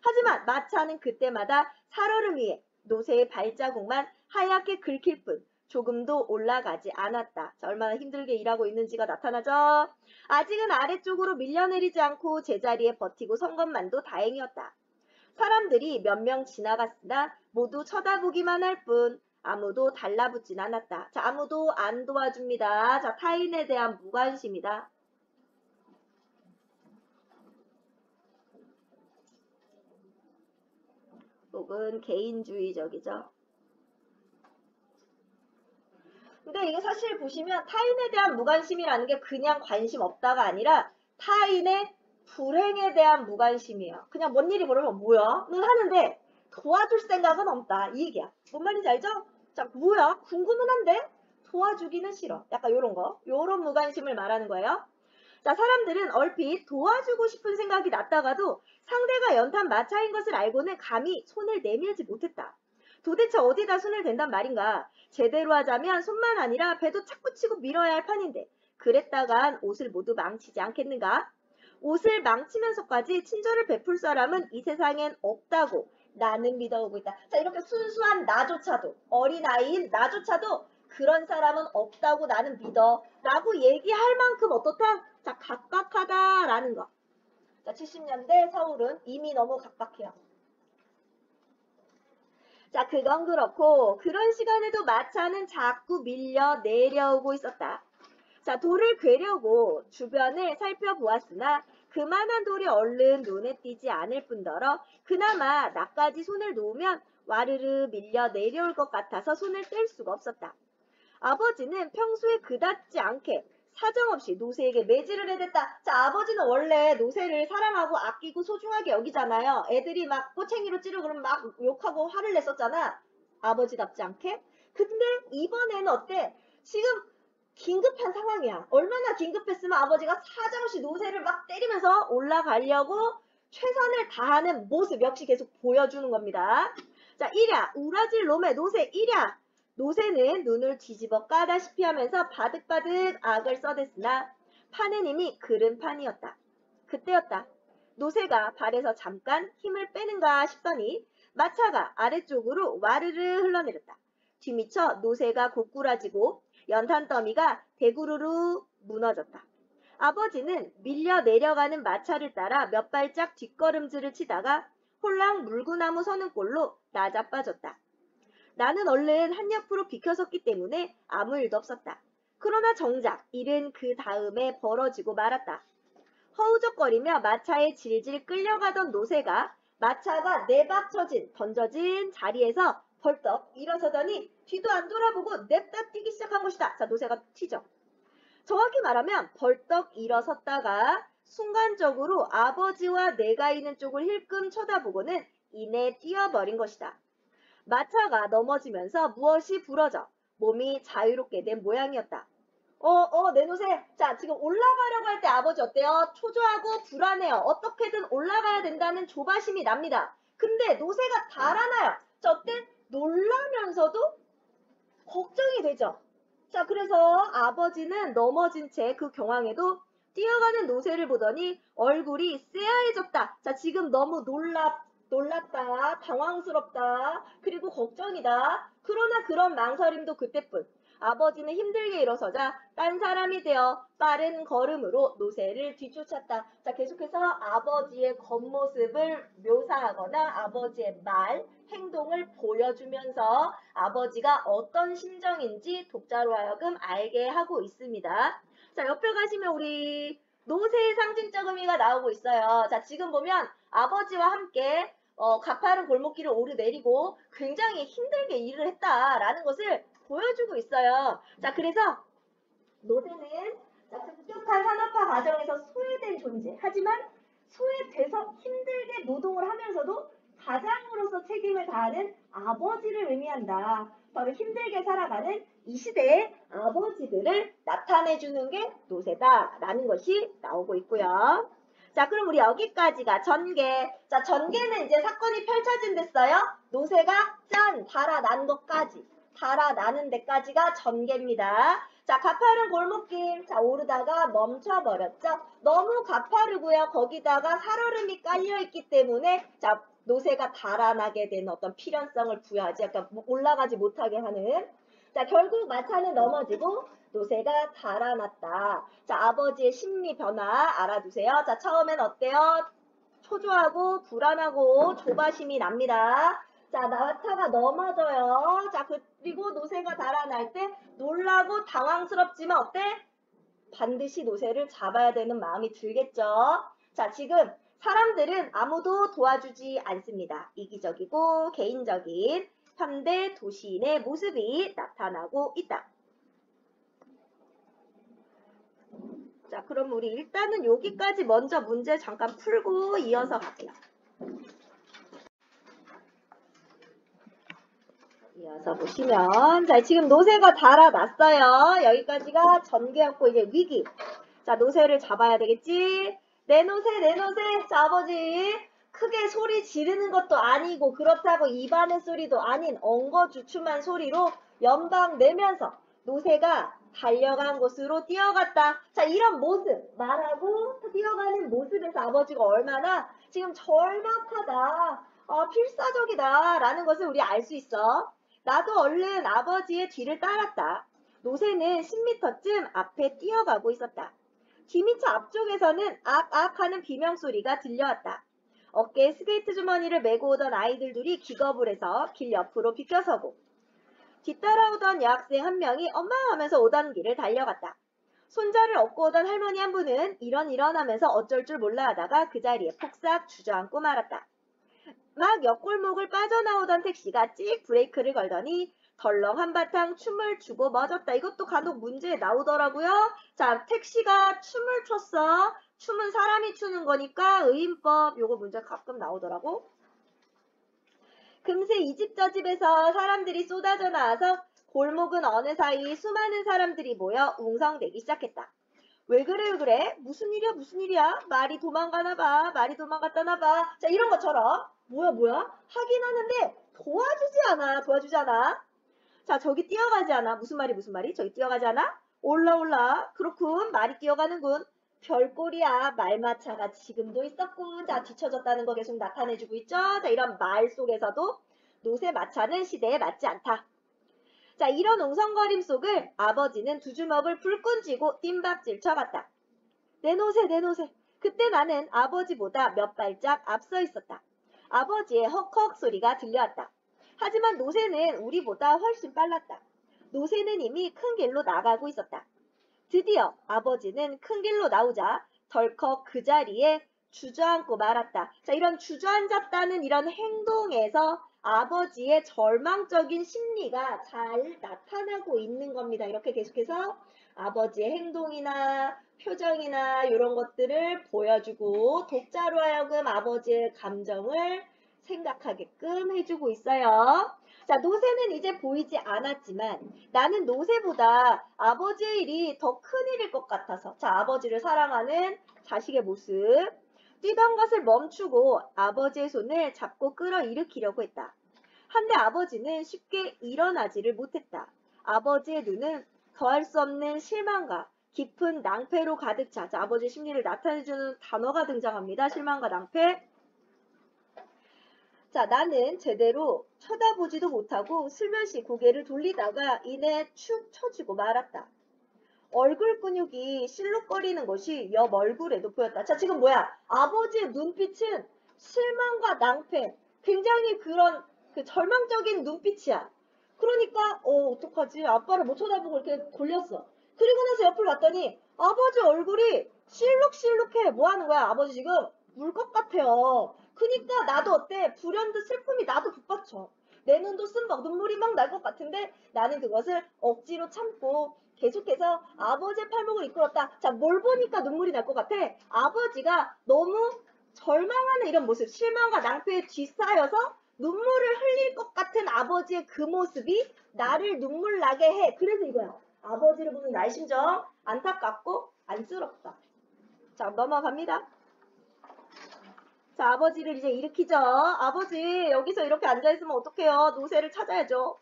하지만 마차는 그때마다 살얼음 위에 노새의 발자국만 하얗게 긁힐 뿐 조금도 올라가지 않았다. 자, 얼마나 힘들게 일하고 있는지가 나타나죠. 아직은 아래쪽으로 밀려내리지 않고 제자리에 버티고 선 것만도 다행이었다. 사람들이 몇 명 지나갔으나 모두 쳐다보기만 할 뿐 아무도 달라붙진 않았다. 자, 아무도 안 도와줍니다. 자, 타인에 대한 무관심이다. 혹은 개인주의적이죠. 근데 이게 사실 보시면 타인에 대한 무관심이라는 게 그냥 관심 없다가 아니라 타인의 불행에 대한 무관심이에요. 그냥 뭔 일이 벌어지면 뭐야? 는 하는데 도와줄 생각은 없다. 이 얘기야. 뭔 말인지 알죠? 자, 뭐야? 궁금은 한데 도와주기는 싫어. 약간 요런 거. 요런 무관심을 말하는 거예요. 자, 사람들은 얼핏 도와주고 싶은 생각이 났다가도 상대가 연탄 마차인 것을 알고는 감히 손을 내밀지 못했다. 도대체 어디다 손을 댄단 말인가? 제대로 하자면 손만 아니라 배도 착 붙이고 밀어야 할 판인데 그랬다간 옷을 모두 망치지 않겠는가? 옷을 망치면서까지 친절을 베풀 사람은 이 세상엔 없다고 나는 믿어오고 있다. 자, 이렇게 순수한 나조차도 어린아이인 나조차도 그런 사람은 없다고 나는 믿어 라고 얘기할 만큼 어떻다? 자, 각박하다라는 거. 자, 70년대 서울은 이미 너무 각박해요. 자, 그건 그렇고 그런 시간에도 마차는 자꾸 밀려 내려오고 있었다. 자, 돌을 괴려고 주변을 살펴보았으나 그만한 돌이 얼른 눈에 띄지 않을 뿐더러 그나마 나까지 손을 놓으면 와르르 밀려 내려올 것 같아서 손을 뗄 수가 없었다. 아버지는 평소에 그닥지 않게 사정없이 노새에게 매질을 해댔다. 자, 아버지는 원래 노새를 사랑하고 아끼고 소중하게 여기잖아요. 애들이 막 꼬챙이로 찌르고 그러면 막 욕하고 화를 냈었잖아. 아버지답지 않게. 근데 이번에는 어때? 지금 긴급한 상황이야. 얼마나 긴급했으면 아버지가 사정없이 노새를 막 때리면서 올라가려고 최선을 다하는 모습 역시 계속 보여주는 겁니다. 자, 이랴 우라질 놈의 노새 이랴. 노새는 눈을 뒤집어 까다시피 하면서 바득바득 악을 써댔으나 판은 이미 그른 판이었다. 그때였다. 노새가 발에서 잠깐 힘을 빼는가 싶더니 마차가 아래쪽으로 와르르 흘러내렸다. 뒤미쳐 노새가 고꾸라지고 연탄 더미가 대구르르 무너졌다. 아버지는 밀려 내려가는 마차를 따라 몇 발짝 뒷걸음질을 치다가 홀랑 물구나무 서는 꼴로 나자빠졌다. 나는 얼른 한 옆으로 비켜섰기 때문에 아무 일도 없었다. 그러나 정작 일은 그 다음에 벌어지고 말았다. 허우적거리며 마차에 질질 끌려가던 노새가 마차가 내박쳐진 던져진 자리에서 벌떡 일어서더니 뒤도 안 돌아보고 냅다 뛰기 시작한 것이다. 자, 노새가 튀죠. 정확히 말하면 벌떡 일어섰다가 순간적으로 아버지와 내가 있는 쪽을 힐끔 쳐다보고는 이내 뛰어버린 것이다. 마차가 넘어지면서 무엇이 부러져 몸이 자유롭게 된 모양이었다. 내 노새. 자, 지금 올라가려고 할 때 아버지 어때요? 초조하고 불안해요. 어떻게든 올라가야 된다는 조바심이 납니다. 근데 노새가 달아나요. 자, 어때? 놀라면서도 걱정이 되죠. 자, 그래서 아버지는 넘어진 채 그 경황에도 뛰어가는 노새를 보더니 얼굴이 새하얘졌다. 자, 지금 너무 놀랐다, 당황스럽다, 그리고 걱정이다. 그러나 그런 망설임도 그때뿐. 아버지는 힘들게 일어서자 딴 사람이 되어 빠른 걸음으로 노새를 뒤쫓았다. 자, 계속해서 아버지의 겉모습을 묘사하거나 아버지의 말, 행동을 보여주면서 아버지가 어떤 심정인지 독자로 하여금 알게 하고 있습니다. 자, 옆에 가시면 우리 노세의 상징적 의미가 나오고 있어요. 자, 지금 보면 아버지와 함께 가파른 골목길을 오르내리고 굉장히 힘들게 일을 했다라는 것을 보여주고 있어요. 자, 그래서 노세는 급격한 산업화 과정에서 소외된 존재. 하지만 소외돼서 힘들게 노동을 하면서도 가장으로서 책임을 다하는 아버지를 의미한다. 바로 힘들게 살아가는 이 시대의 아버지들을 나타내주는 게 노세다라는 것이 나오고 있고요. 자, 그럼 우리 여기까지가 전개. 자, 전개는 이제 사건이 펼쳐진댔어요. 노세가 달아난 것까지, 달아나는 데까지가 전개입니다. 자, 가파른 골목길. 자, 오르다가 멈춰버렸죠. 너무 가파르고요. 거기다가 살얼음이 깔려있기 때문에 자, 노세가 달아나게 되는 어떤 필연성을 부여하지, 약간 올라가지 못하게 하는. 자, 결국 마차는 넘어지고 노세가 달아났다. 자, 아버지의 심리 변화 알아두세요. 자, 처음엔 어때요? 초조하고 불안하고 조바심이 납니다. 자, 마차가 넘어져요. 자, 그리고 노새가 달아날 때 놀라고 당황스럽지만 어때? 반드시 노새를 잡아야 되는 마음이 들겠죠. 자, 지금 사람들은 아무도 도와주지 않습니다. 이기적이고 개인적인 현대 도시인의 모습이 나타나고 있다. 자, 그럼 우리 일단은 여기까지 먼저 문제 잠깐 풀고 이어서 갈게요. 이어서 보시면, 자, 지금 노새가 달아났어요. 여기까지가 전개였고, 이제 위기. 자, 노새를 잡아야 되겠지? 내 노새, 내 노새. 자, 아버지. 크게 소리 지르는 것도 아니고, 그렇다고 입안의 소리도 아닌 엉거주춤한 소리로 연방 내면서 노새가 달려간 곳으로 뛰어갔다. 자, 이런 모습, 말하고 뛰어가는 모습에서 아버지가 얼마나 지금 절박하다, 필사적이다 라는 것을 우리 알 수 있어. 나도 얼른 아버지의 뒤를 따랐다. 노새는 10m쯤 앞에 뛰어가고 있었다. 기미차 앞쪽에서는 악악 하는 비명소리가 들려왔다. 어깨에 스케이트 주머니를 메고 오던 아이들 둘이 기겁을 해서 길 옆으로 비켜서고, 뒤따라오던 여학생 한 명이 엄마 하면서 오던 길을 달려갔다. 손자를 업고 오던 할머니 한 분은 이런 하면서 어쩔 줄 몰라 하다가 그 자리에 폭삭 주저앉고 말았다. 막 옆골목을 빠져나오던 택시가 찍 브레이크를 걸더니 덜렁 한바탕 춤을 추고 멎었다. 이것도 간혹 문제에 나오더라고요. 자, 택시가 춤을 췄어. 춤은 사람이 추는 거니까 의인법, 요거 문제 가끔 나오더라고. 금세 이 집 저 집에서 사람들이 쏟아져 나와서 골목은 어느 사이 수많은 사람들이 모여 웅성대기 시작했다. 왜 그래 왜 그래? 무슨 일이야 무슨 일이야? 말이 도망가나 봐. 말이 도망갔다나 봐. 자, 이런 것처럼 뭐야 하긴 하는데 도와주지 않아. 자, 저기 뛰어가지 않아. 무슨 말이? 저기 뛰어가지 않아? 올라. 그렇군. 말이 뛰어가는군. 별꼴이야. 말마차가 지금도 있었군. 자, 뒤쳐졌다는 거 계속 나타내주고 있죠. 자, 이런 말 속에서도 노새 마차는 시대에 맞지 않다. 자, 이런 웅성거림 속을 아버지는 두 주먹을 불끈 쥐고 뜀박질 쳐갔다. 내 노새. 그때 나는 아버지보다 몇 발짝 앞서 있었다. 아버지의 헉헉 소리가 들려왔다. 하지만 노새는 우리보다 훨씬 빨랐다. 노새는 이미 큰 길로 나가고 있었다. 드디어 아버지는 큰 길로 나오자 덜컥 그 자리에 주저앉고 말았다. 자, 이런 주저앉았다는 이런 행동에서 아버지의 절망적인 심리가 잘 나타나고 있는 겁니다. 이렇게 계속해서 아버지의 행동이나 표정이나 이런 것들을 보여주고 독자로 하여금 아버지의 감정을 생각하게끔 해주고 있어요. 자, 노새는 이제 보이지 않았지만 나는 노새보다 아버지의 일이 더 큰일일 것 같아서, 자, 아버지를 사랑하는 자식의 모습, 뛰던 것을 멈추고 아버지의 손을 잡고 끌어일으키려고 했다. 한데 아버지는 쉽게 일어나지를 못했다. 아버지의 눈은 더할 수 없는 실망과 깊은 낭패로 가득 차. 자, 아버지의 심리를 나타내주는 단어가 등장합니다. 실망과 낭패. 자, 나는 제대로 쳐다보지도 못하고 슬며시 고개를 돌리다가 이내 축 처지고 말았다. 얼굴 근육이 실룩거리는 것이 옆 얼굴에도 보였다. 자, 지금 뭐야? 아버지의 눈빛은 실망과 낭패, 굉장히 그런 절망적인 눈빛이야. 그러니까 어떡하지? 아빠를 못 쳐다보고 이렇게 돌렸어. 그리고 나서 옆을 봤더니 아버지 얼굴이 실룩실룩해. 뭐 하는 거야? 아버지 지금 울 것 같아요. 그니까 나도 어때? 불현듯 슬픔이 나도 북받쳐. 내 눈도 쓴막 눈물이 막 날 것 같은데 나는 그것을 억지로 참고 계속해서 아버지의 팔목을 이끌었다. 자, 뭘 보니까 눈물이 날 것 같아? 아버지가 너무 절망하는 이런 모습, 실망과 낭패에 뒤싸여서 눈물을 흘릴 것 같은 아버지의 그 모습이 나를 눈물 나게 해. 그래서 이거야. 아버지를 보는 나의 심정 안타깝고 안쓰럽다. 자, 넘어갑니다. 자, 아버지를 이제 일으키죠. 아버지, 여기서 이렇게 앉아있으면 어떡해요? 노새를 찾아야죠.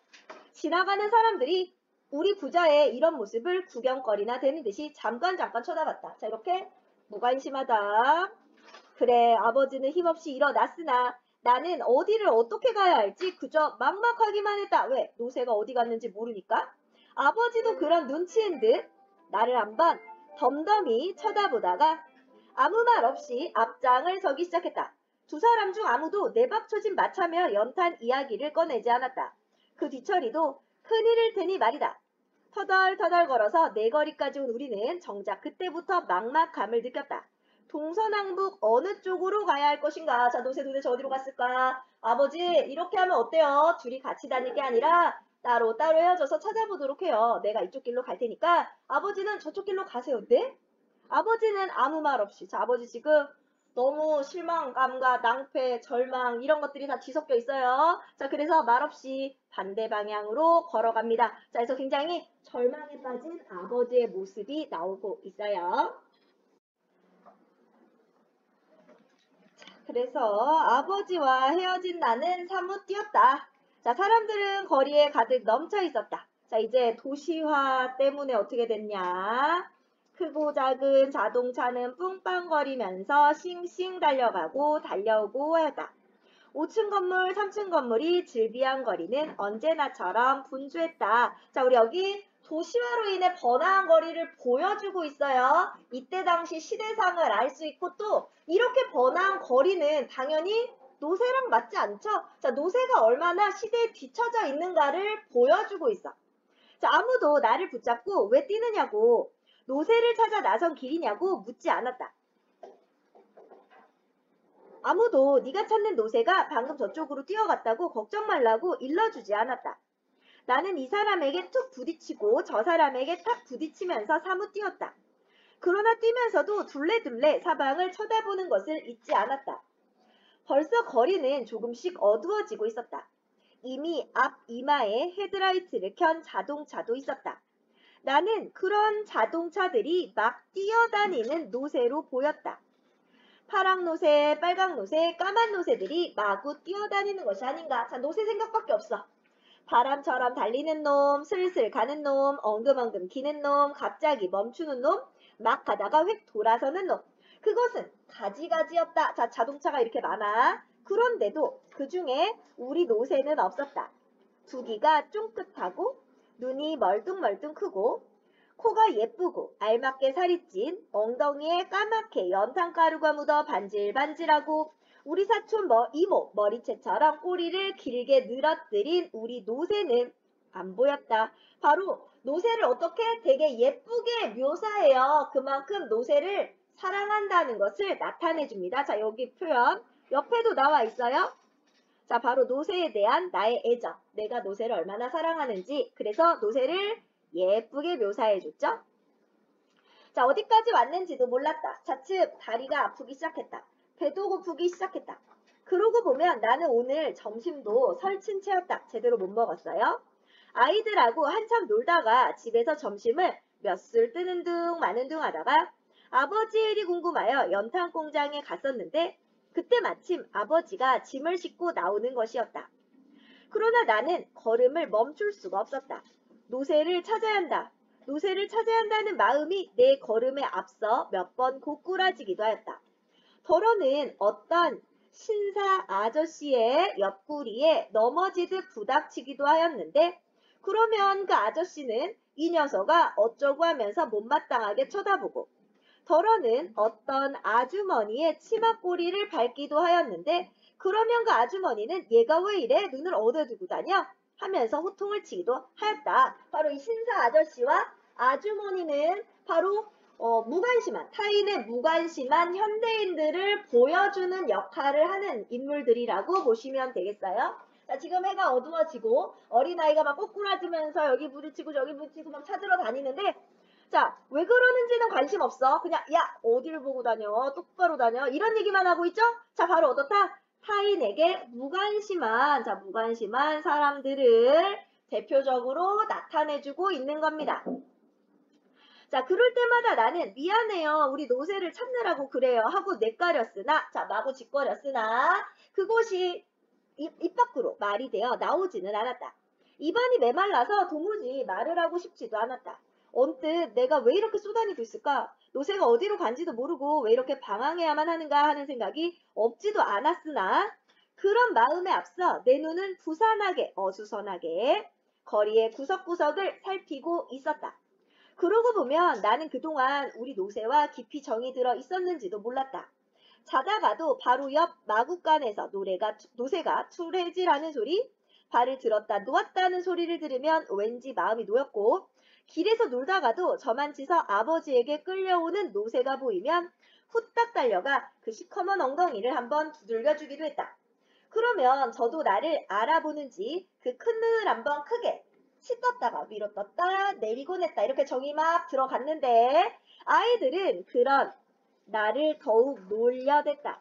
지나가는 사람들이 우리 부자의 이런 모습을 구경거리나 되는 듯이 잠깐 쳐다봤다. 자, 이렇게 무관심하다. 그래, 아버지는 힘없이 일어났으나 나는 어디를 어떻게 가야 할지 그저 막막하기만 했다. 왜? 노새가 어디 갔는지 모르니까. 아버지도 그런 눈치인 듯 나를 한번 덤덤히 쳐다보다가 아무 말 없이 앞장을 서기 시작했다. 두 사람 중 아무도 내박쳐진 마차며 연탄 이야기를 꺼내지 않았다. 그 뒤처리도 큰일일 테니 말이다. 터덜터덜 걸어서 내거리까지 온 우리는 정작 그때부터 막막함을 느꼈다. 동서남북 어느 쪽으로 가야 할 것인가? 자, 노새 도대체 어디로 갔을까? 아버지, 이렇게 하면 어때요? 둘이 같이 다닐 게 아니라 따로 헤어져서 찾아보도록 해요. 내가 이쪽 길로 갈 테니까 아버지는 저쪽 길로 가세요. 네? 아버지는 아무 말 없이. 자, 아버지 지금 너무 실망감과 낭패, 절망 이런 것들이 다 뒤섞여 있어요. 자, 그래서 말없이 반대 방향으로 걸어갑니다. 자, 그래서 굉장히 절망에 빠진 아버지의 모습이 나오고 있어요. 그래서 아버지와 헤어진 나는 사뭇 뛰었다. 자, 사람들은 거리에 가득 넘쳐 있었다. 자, 이제 도시화 때문에 어떻게 됐냐? 크고 작은 자동차는 뿡빵거리면서 싱싱 달려오고 하였다. 5층 건물, 3층 건물이 즐비한 거리는 언제나처럼 분주했다. 자, 우리 여기 도시화로 인해 번화한 거리를 보여주고 있어요. 이때 당시 시대상을 알 수 있고 또 이렇게 번화한 거리는 당연히 노새랑 맞지 않죠? 자, 노새가 얼마나 시대에 뒤처져 있는가를 보여주고 있어. 자, 아무도 나를 붙잡고 왜 뛰느냐고, 노새를 찾아 나선 길이냐고 묻지 않았다. 아무도 네가 찾는 노새가 방금 저쪽으로 뛰어갔다고 걱정 말라고 일러주지 않았다. 나는 이 사람에게 툭 부딪히고 저 사람에게 탁 부딪히면서 사뭇 뛰었다. 그러나 뛰면서도 둘레둘레 사방을 쳐다보는 것을 잊지 않았다. 벌써 거리는 조금씩 어두워지고 있었다. 이미 앞 이마에 헤드라이트를 켠 자동차도 있었다. 나는 그런 자동차들이 막 뛰어다니는 노새로 보였다. 파랑 노새, 빨강 노새, 까만 노새들이 마구 뛰어다니는 것이 아닌가. 자, 노새 생각밖에 없어. 바람처럼 달리는 놈, 슬슬 가는 놈, 엉금엉금 기는 놈, 갑자기 멈추는 놈, 막 가다가 획 돌아서는 놈. 그것은 가지가지였다. 자, 자동차가 이렇게 많아. 그런데도 그 중에 우리 노새는 없었다. 두 귀가 쫑긋하고 눈이 멀뚱멀뚱 크고 코가 예쁘고 알맞게 살이 찐 엉덩이에 까맣게 연탄가루가 묻어 반질반질하고 우리 사촌 이모 머리채처럼 꼬리를 길게 늘어뜨린 우리 노새는 안 보였다. 바로 노새를 어떻게 되게 예쁘게 묘사해요. 그만큼 노새를 사랑한다는 것을 나타내 줍니다. 자, 여기 표현 옆에도 나와 있어요. 자, 바로 노새에 대한 나의 애정. 내가 노새를 얼마나 사랑하는지. 그래서 노새를 예쁘게 묘사해줬죠. 자, 어디까지 왔는지도 몰랐다. 차츰 다리가 아프기 시작했다. 배도 고프기 시작했다. 그러고 보면 나는 오늘 점심도 설친 채였다. 제대로 못 먹었어요. 아이들하고 한참 놀다가 집에서 점심을 몇 술 뜨는 둥 마는 둥 하다가 아버지의 일이 궁금하여 연탄 공장에 갔었는데 그때 마침 아버지가 짐을 싣고 나오는 것이었다. 그러나 나는 걸음을 멈출 수가 없었다. 노새를 찾아야 한다. 노새를 찾아야 한다는 마음이 내 걸음에 앞서 몇 번 고꾸라지기도 하였다. 더러는 어떤 신사 아저씨의 옆구리에 넘어지듯 부닥치기도 하였는데 그러면 그 아저씨는 이 녀석아 어쩌고 하면서 못마땅하게 쳐다보고 더러는 어떤 아주머니의 치마꼬리를 밟기도 하였는데 그러면 그 아주머니는 얘가 왜 이래? 눈을 어디에 두고 다녀? 하면서 호통을 치기도 하였다. 바로 이 신사 아저씨와 아주머니는 바로 무관심한, 타인의 무관심한 현대인들을 보여주는 역할을 하는 인물들이라고 보시면 되겠어요. 자, 지금 해가 어두워지고 어린아이가 막 꼬꾸라지면서 여기 부딪히고 저기 부딪히고 막 찾으러 다니는데, 자, 왜 그러는지는 관심 없어. 그냥 야, 어디를 보고 다녀? 똑바로 다녀? 이런 얘기만 하고 있죠? 자, 바로 어떻다? 타인에게 무관심한 사람들을 대표적으로 나타내주고 있는 겁니다. 자, 그럴 때마다 나는 미안해요. 우리 노새를 찾느라고 그래요. 하고 뇌까렸으나, 자, 마구 짓거렸으나 그곳이 입 밖으로 말이 되어 나오지는 않았다. 입안이 메말라서 도무지 말을 하고 싶지도 않았다. 언뜻 내가 왜 이렇게 쏘다니고 있을까? 노새가 어디로 간지도 모르고 왜 이렇게 방황해야만 하는가 하는 생각이 없지도 않았으나 그런 마음에 앞서 내 눈은 부산하게 어수선하게 거리의 구석구석을 살피고 있었다. 그러고 보면 나는 그동안 우리 노새와 깊이 정이 들어 있었는지도 몰랐다. 자다가도 바로 옆 마구간에서 노새가 투레질하는 소리, 발을 들었다 놓았다는 소리를 들으면 왠지 마음이 놓였고, 길에서 놀다가도 저만치서 아버지에게 끌려오는 노새가 보이면 후딱 달려가 그 시커먼 엉덩이를 한번 두들겨주기도 했다. 그러면 저도 나를 알아보는지 그 큰 눈을 한번 크게 치떴다가 위로 떴다 내리곤 했다. 이렇게 정이 막 들어갔는데 아이들은 그런 나를 더욱 놀려댔다.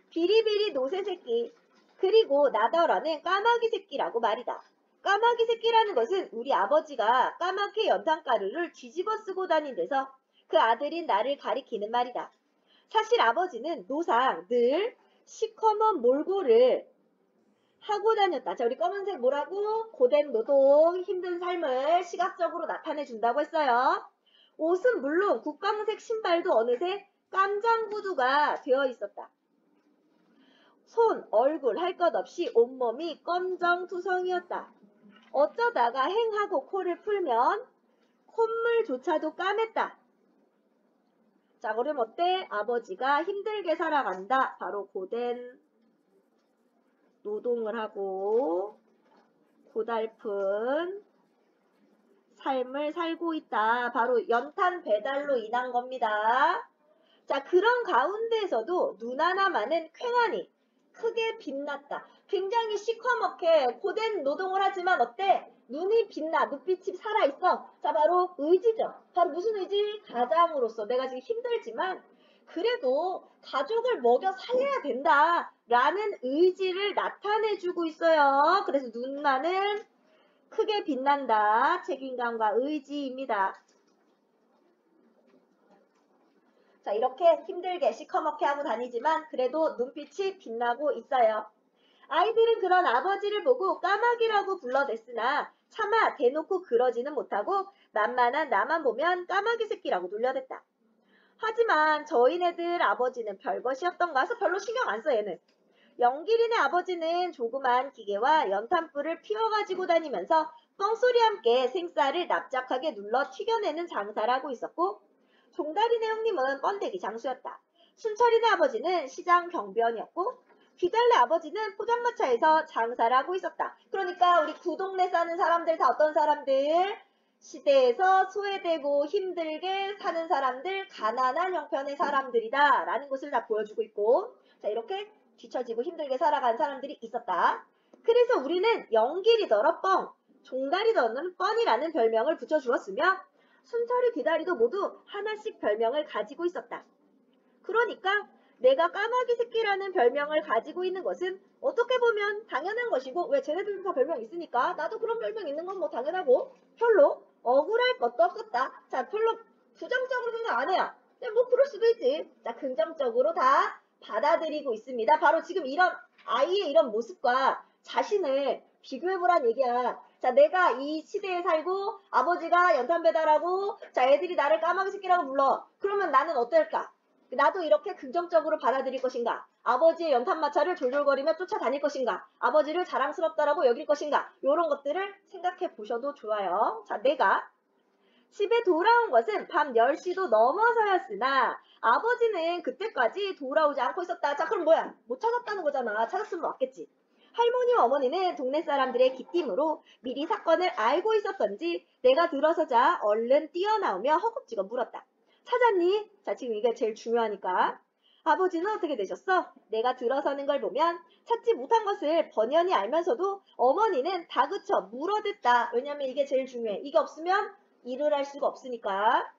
비리비리 노새 새끼, 그리고 나더러는 까마귀 새끼라고 말이다. 까마귀 새끼라는 것은 우리 아버지가 까맣게 연탄가루를 뒤집어 쓰고 다닌 데서 그 아들인 나를 가리키는 말이다. 사실 아버지는 노상 늘 시커먼 몰골을 하고 다녔다. 자, 우리 검은색 뭐라고? 고된 노동, 힘든 삶을 시각적으로 나타내 준다고 했어요. 옷은 물론 국광색 신발도 어느새 깜장 구두가 되어 있었다. 손, 얼굴 할 것 없이 온몸이 검정투성이었다. 어쩌다가 행하고 코를 풀면 콧물조차도 까맸다. 자, 그럼 어때? 아버지가 힘들게 살아간다. 바로 고된 노동을 하고 고달픈 삶을 살고 있다. 바로 연탄 배달로 인한 겁니다. 자, 그런 가운데에서도 눈 하나만은 쾌활히 크게 빛났다. 굉장히 시커멓게 고된 노동을 하지만 어때? 눈이 빛나, 눈빛이 살아있어. 자, 바로 의지죠. 바로 무슨 의지? 가장으로서 내가 지금 힘들지만 그래도 가족을 먹여 살려야 된다 라는 의지를 나타내주고 있어요. 그래서 눈만은 크게 빛난다. 책임감과 의지입니다. 자, 이렇게 힘들게 시커멓게 하고 다니지만 그래도 눈빛이 빛나고 있어요. 아이들은 그런 아버지를 보고 까마귀라고 불러댔으나 차마 대놓고 그러지는 못하고 만만한 나만 보면 까마귀 새끼라고 놀려댔다. 하지만 저희네들 아버지는 별것이었던가 해서 별로 신경 안 써 얘는. 영길이네 아버지는 조그만 기계와 연탄불을 피워가지고 다니면서 뻥소리 함께 생쌀을 납작하게 눌러 튀겨내는 장사를 하고 있었고, 종다리네 형님은 번데기 장수였다. 순철이네 아버지는 시장 경비원이었고, 귀달래 아버지는 포장마차에서 장사를 하고 있었다. 그러니까 우리 구동네 사는 사람들 다 어떤 사람들? 시대에서 소외되고 힘들게 사는 사람들, 가난한 형편의 사람들이다 라는 것을 다 보여주고 있고, 자, 이렇게 뒤처지고 힘들게 살아간 사람들이 있었다. 그래서 우리는 영길이더러 뻥, 종다리더는 뻔이라는 별명을 붙여주었으며 순철이 귀다리도 모두 하나씩 별명을 가지고 있었다. 그러니까 내가 까마귀 새끼라는 별명을 가지고 있는 것은 어떻게 보면 당연한 것이고, 왜 쟤네들도 다 별명 있으니까 나도 그런 별명 있는 건 뭐 당연하고 별로 억울할 것도 없었다. 자, 별로 부정적으로 생각 안 해요. 뭐 그럴 수도 있지. 자, 긍정적으로 다 받아들이고 있습니다. 바로 지금 이런 아이의 이런 모습과 자신을 비교해보란 얘기야. 자, 내가 이 시대에 살고 아버지가 연탄 배달하고 자, 애들이 나를 까마귀 새끼라고 불러. 그러면 나는 어떨까? 나도 이렇게 긍정적으로 받아들일 것인가? 아버지의 연탄마차를 졸졸거리며 쫓아다닐 것인가? 아버지를 자랑스럽다라고 여길 것인가? 이런 것들을 생각해 보셔도 좋아요. 자, 내가 집에 돌아온 것은 밤 10시도 넘어서였으나 아버지는 그때까지 돌아오지 않고 있었다. 자, 그럼 뭐야? 못 찾았다는 거잖아. 찾았으면 왔겠지. 할머니와 어머니는 동네 사람들의 기띔으로 미리 사건을 알고 있었던지 내가 들어서자 얼른 뛰어나오며 허겁지겁 물었다. 찾았니? 자, 지금 이게 제일 중요하니까. 아버지는 어떻게 되셨어? 내가 들어서는 걸 보면 찾지 못한 것을 번연히 알면서도 어머니는 다그쳐 물어댔다. 왜냐면 이게 제일 중요해. 이게 없으면 일을 할 수가 없으니까.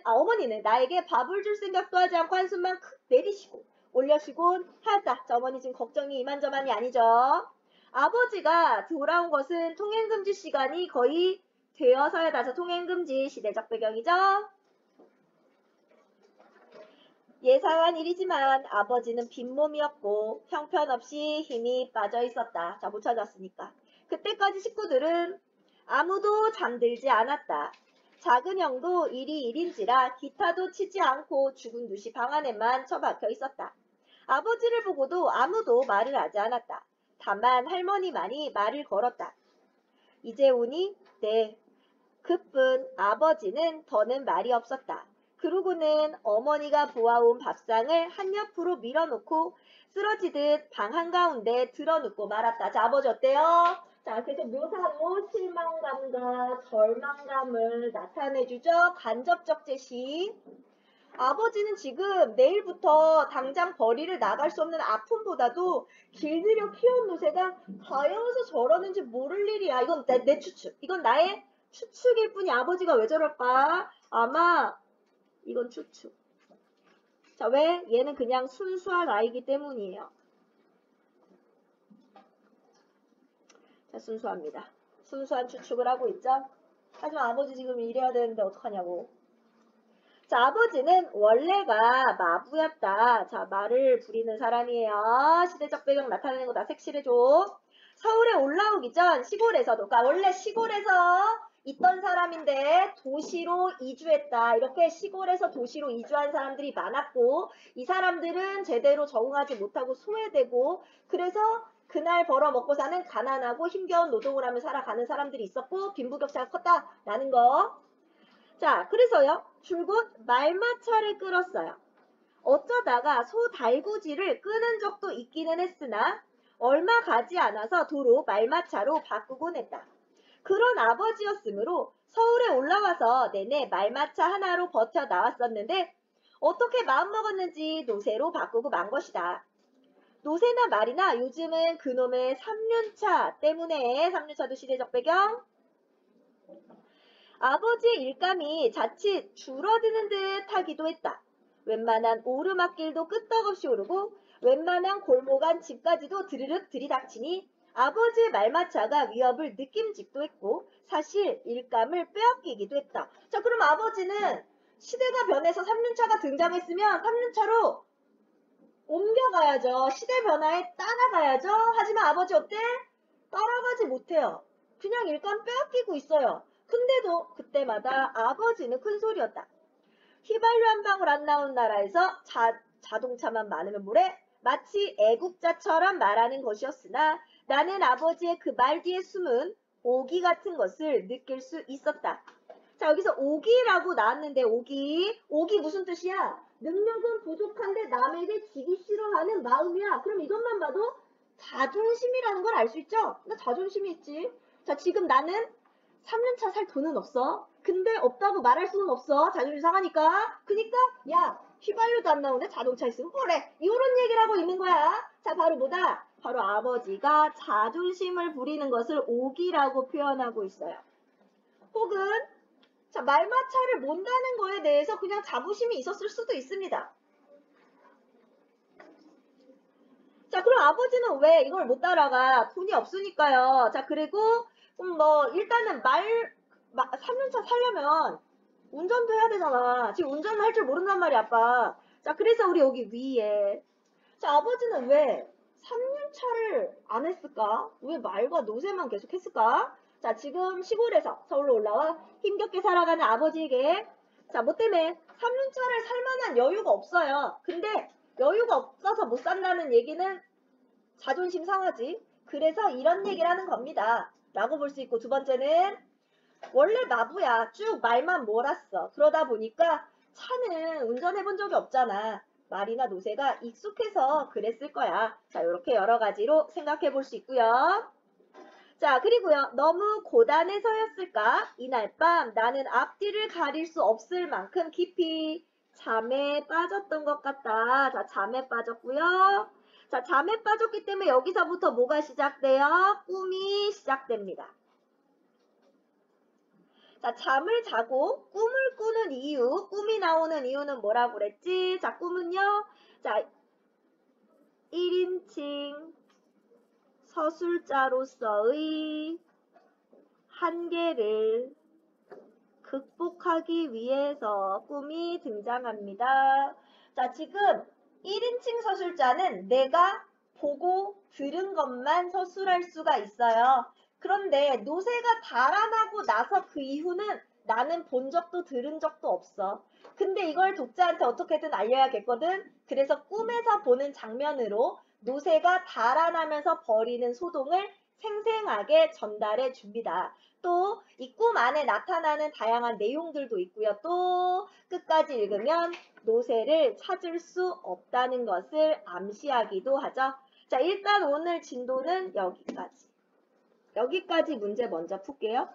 어머니는 나에게 밥을 줄 생각도 하지 않고 한숨만 크 내리시고 올려쉬곤 하였다. 자, 어머니 지금 걱정이 이만저만이 아니죠. 아버지가 돌아온 것은 통행금지 시간이 거의 되어서야. 자, 통행금지 시대적 배경이죠. 예상한 일이지만 아버지는 빈몸이었고 형편없이 힘이 빠져 있었다. 자, 못 찾았으니까. 그때까지 식구들은 아무도 잠들지 않았다. 작은 형도 일이 일인지라 기타도 치지 않고 죽은 듯이 방 안에만 처박혀 있었다. 아버지를 보고도 아무도 말을 하지 않았다. 다만 할머니만이 말을 걸었다. 이제 오니? 네. 그뿐 아버지는 더는 말이 없었다. 그러고는 어머니가 보아온 밥상을 한 옆으로 밀어놓고 쓰러지듯 방 한가운데 드러눕고 말았다. 자, 아버지 어때요? 자, 그래서 묘사로 실망감과 절망감을 나타내주죠. 간접적 제시. 아버지는 지금 내일부터 당장 벌이를 나갈 수 없는 아픔보다도 길들여 키운 노새가 가여워서 저러는지 모를 일이야. 이건 내 추측. 이건 나의 추측일 뿐이 아버지가 왜 저럴까? 아마 이건 추측. 자, 왜? 얘는 그냥 순수한 아이기 때문이에요. 자, 순수합니다. 순수한 추측을 하고 있죠? 하지만 아버지 지금 일해야 되는데 어떡하냐고. 자, 아버지는 원래가 마부였다. 자, 말을 부리는 사람이에요. 시대적 배경 나타내는 거 다 색칠해줘. 서울에 올라오기 전 시골에서도, 그러니까 원래 시골에서 있던 사람인데 도시로 이주했다. 이렇게 시골에서 도시로 이주한 사람들이 많았고 이 사람들은 제대로 적응하지 못하고 소외되고 그래서 그날 벌어먹고 사는 가난하고 힘겨운 노동을 하며 살아가는 사람들이 있었고 빈부격차가 컸다라는 거. 자, 그래서요. 줄곧 말마차를 끌었어요. 어쩌다가 소 달구지를 끄는 적도 있기는 했으나 얼마 가지 않아서 도로 말마차로 바꾸곤 했다. 그런 아버지였으므로 서울에 올라와서 내내 말마차 하나로 버텨 나왔었는데 어떻게 마음먹었는지 노새로 바꾸고 만 것이다. 노새나 말이나 요즘은 그놈의 3륜차 때문에 3륜차도 시대적 배경. 아버지의 일감이 자칫 줄어드는 듯 하기도 했다. 웬만한 오르막길도 끄떡없이 오르고 웬만한 골목안 집까지도 드르륵 들이닥치니 아버지의 말마차가 위협을 느낌직도 했고 사실 일감을 빼앗기기도 했다. 자, 그럼 아버지는 시대가 변해서 3륜차가 등장했으면 3륜차로 옮겨가야죠. 시대 변화에 따라가야죠. 하지만 아버지 어때? 따라가지 못해요. 그냥 일감 빼앗기고 있어요. 근데도 그때마다 아버지는 큰 소리였다. 휘발유 한 방울 안 나온 나라에서 자동차만 많으면 뭐래? 마치 애국자처럼 말하는 것이었으나 나는 아버지의 그 말 뒤에 숨은 오기 같은 것을 느낄 수 있었다. 자, 여기서 오기라고 나왔는데 오기 무슨 뜻이야? 능력은 부족한데 남에게 지기 싫어하는 마음이야. 그럼 이것만 봐도 자존심이라는 걸 알 수 있죠? 나 자존심이 있지. 자, 지금 나는 3년차 살 돈은 없어. 근데 없다고 말할 수는 없어. 자존심 상하니까. 그니까 야, 휘발유도 안 나오는데 자동차 있으면 뭐래. 이런 얘기를 하고 있는 거야. 자, 바로 뭐다? 바로 아버지가 자존심을 부리는 것을 오기라고 표현하고 있어요. 혹은 자, 말마차를 몬다는 거에 대해서 그냥 자부심이 있었을 수도 있습니다. 자, 그럼 아버지는 왜 이걸 못 따라가? 돈이 없으니까요. 자, 그리고 일단은 3년차 살려면 운전도 해야 되잖아. 지금 운전할 줄 모른단 말이야, 아빠. 자, 그래서 우리 여기 위에. 자, 아버지는 왜 3년차를 안 했을까? 왜 말과 노새만 계속 했을까? 자, 지금 시골에서 서울로 올라와 힘겹게 살아가는 아버지에게 자, 뭐 때문에 3년차를 살 만한 여유가 없어요. 근데 여유가 없어서 못 산다는 얘기는 자존심 상하지. 그래서 이런 얘기를 하는 겁니다. 라고 볼 수 있고 두 번째는 원래 마부야. 쭉 말만 몰았어. 그러다 보니까 차는 운전해 본 적이 없잖아. 말이나 노새가 익숙해서 그랬을 거야. 자, 이렇게 여러 가지로 생각해 볼 수 있고요. 자, 그리고요. 너무 고단해서였을까? 이날 밤 나는 앞뒤를 가릴 수 없을 만큼 깊이 잠에 빠졌던 것 같다. 자, 잠에 빠졌고요. 자, 잠에 빠졌기 때문에 여기서부터 뭐가 시작돼요? 꿈이 시작됩니다. 자, 잠을 자고 꿈을 꾸는 이유, 꿈이 나오는 이유는 뭐라고 그랬지? 자, 꿈은요. 자, 1인칭 서술자로서의 한계를 극복하기 위해서 꿈이 등장합니다. 자, 지금 1인칭 서술자는 내가 보고 들은 것만 서술할 수가 있어요. 그런데 노새가 달아나고 나서 그 이후는 나는 본 적도 들은 적도 없어. 근데 이걸 독자한테 어떻게든 알려야겠거든. 그래서 꿈에서 보는 장면으로 노새가 달아나면서 벌이는 소동을 생생하게 전달해 줍니다. 또 이 꿈 안에 나타나는 다양한 내용들도 있고요. 또 끝까지 읽으면 노새를 찾을 수 없다는 것을 암시하기도 하죠. 자, 일단 오늘 진도는 여기까지. 여기까지 문제 먼저 풀게요.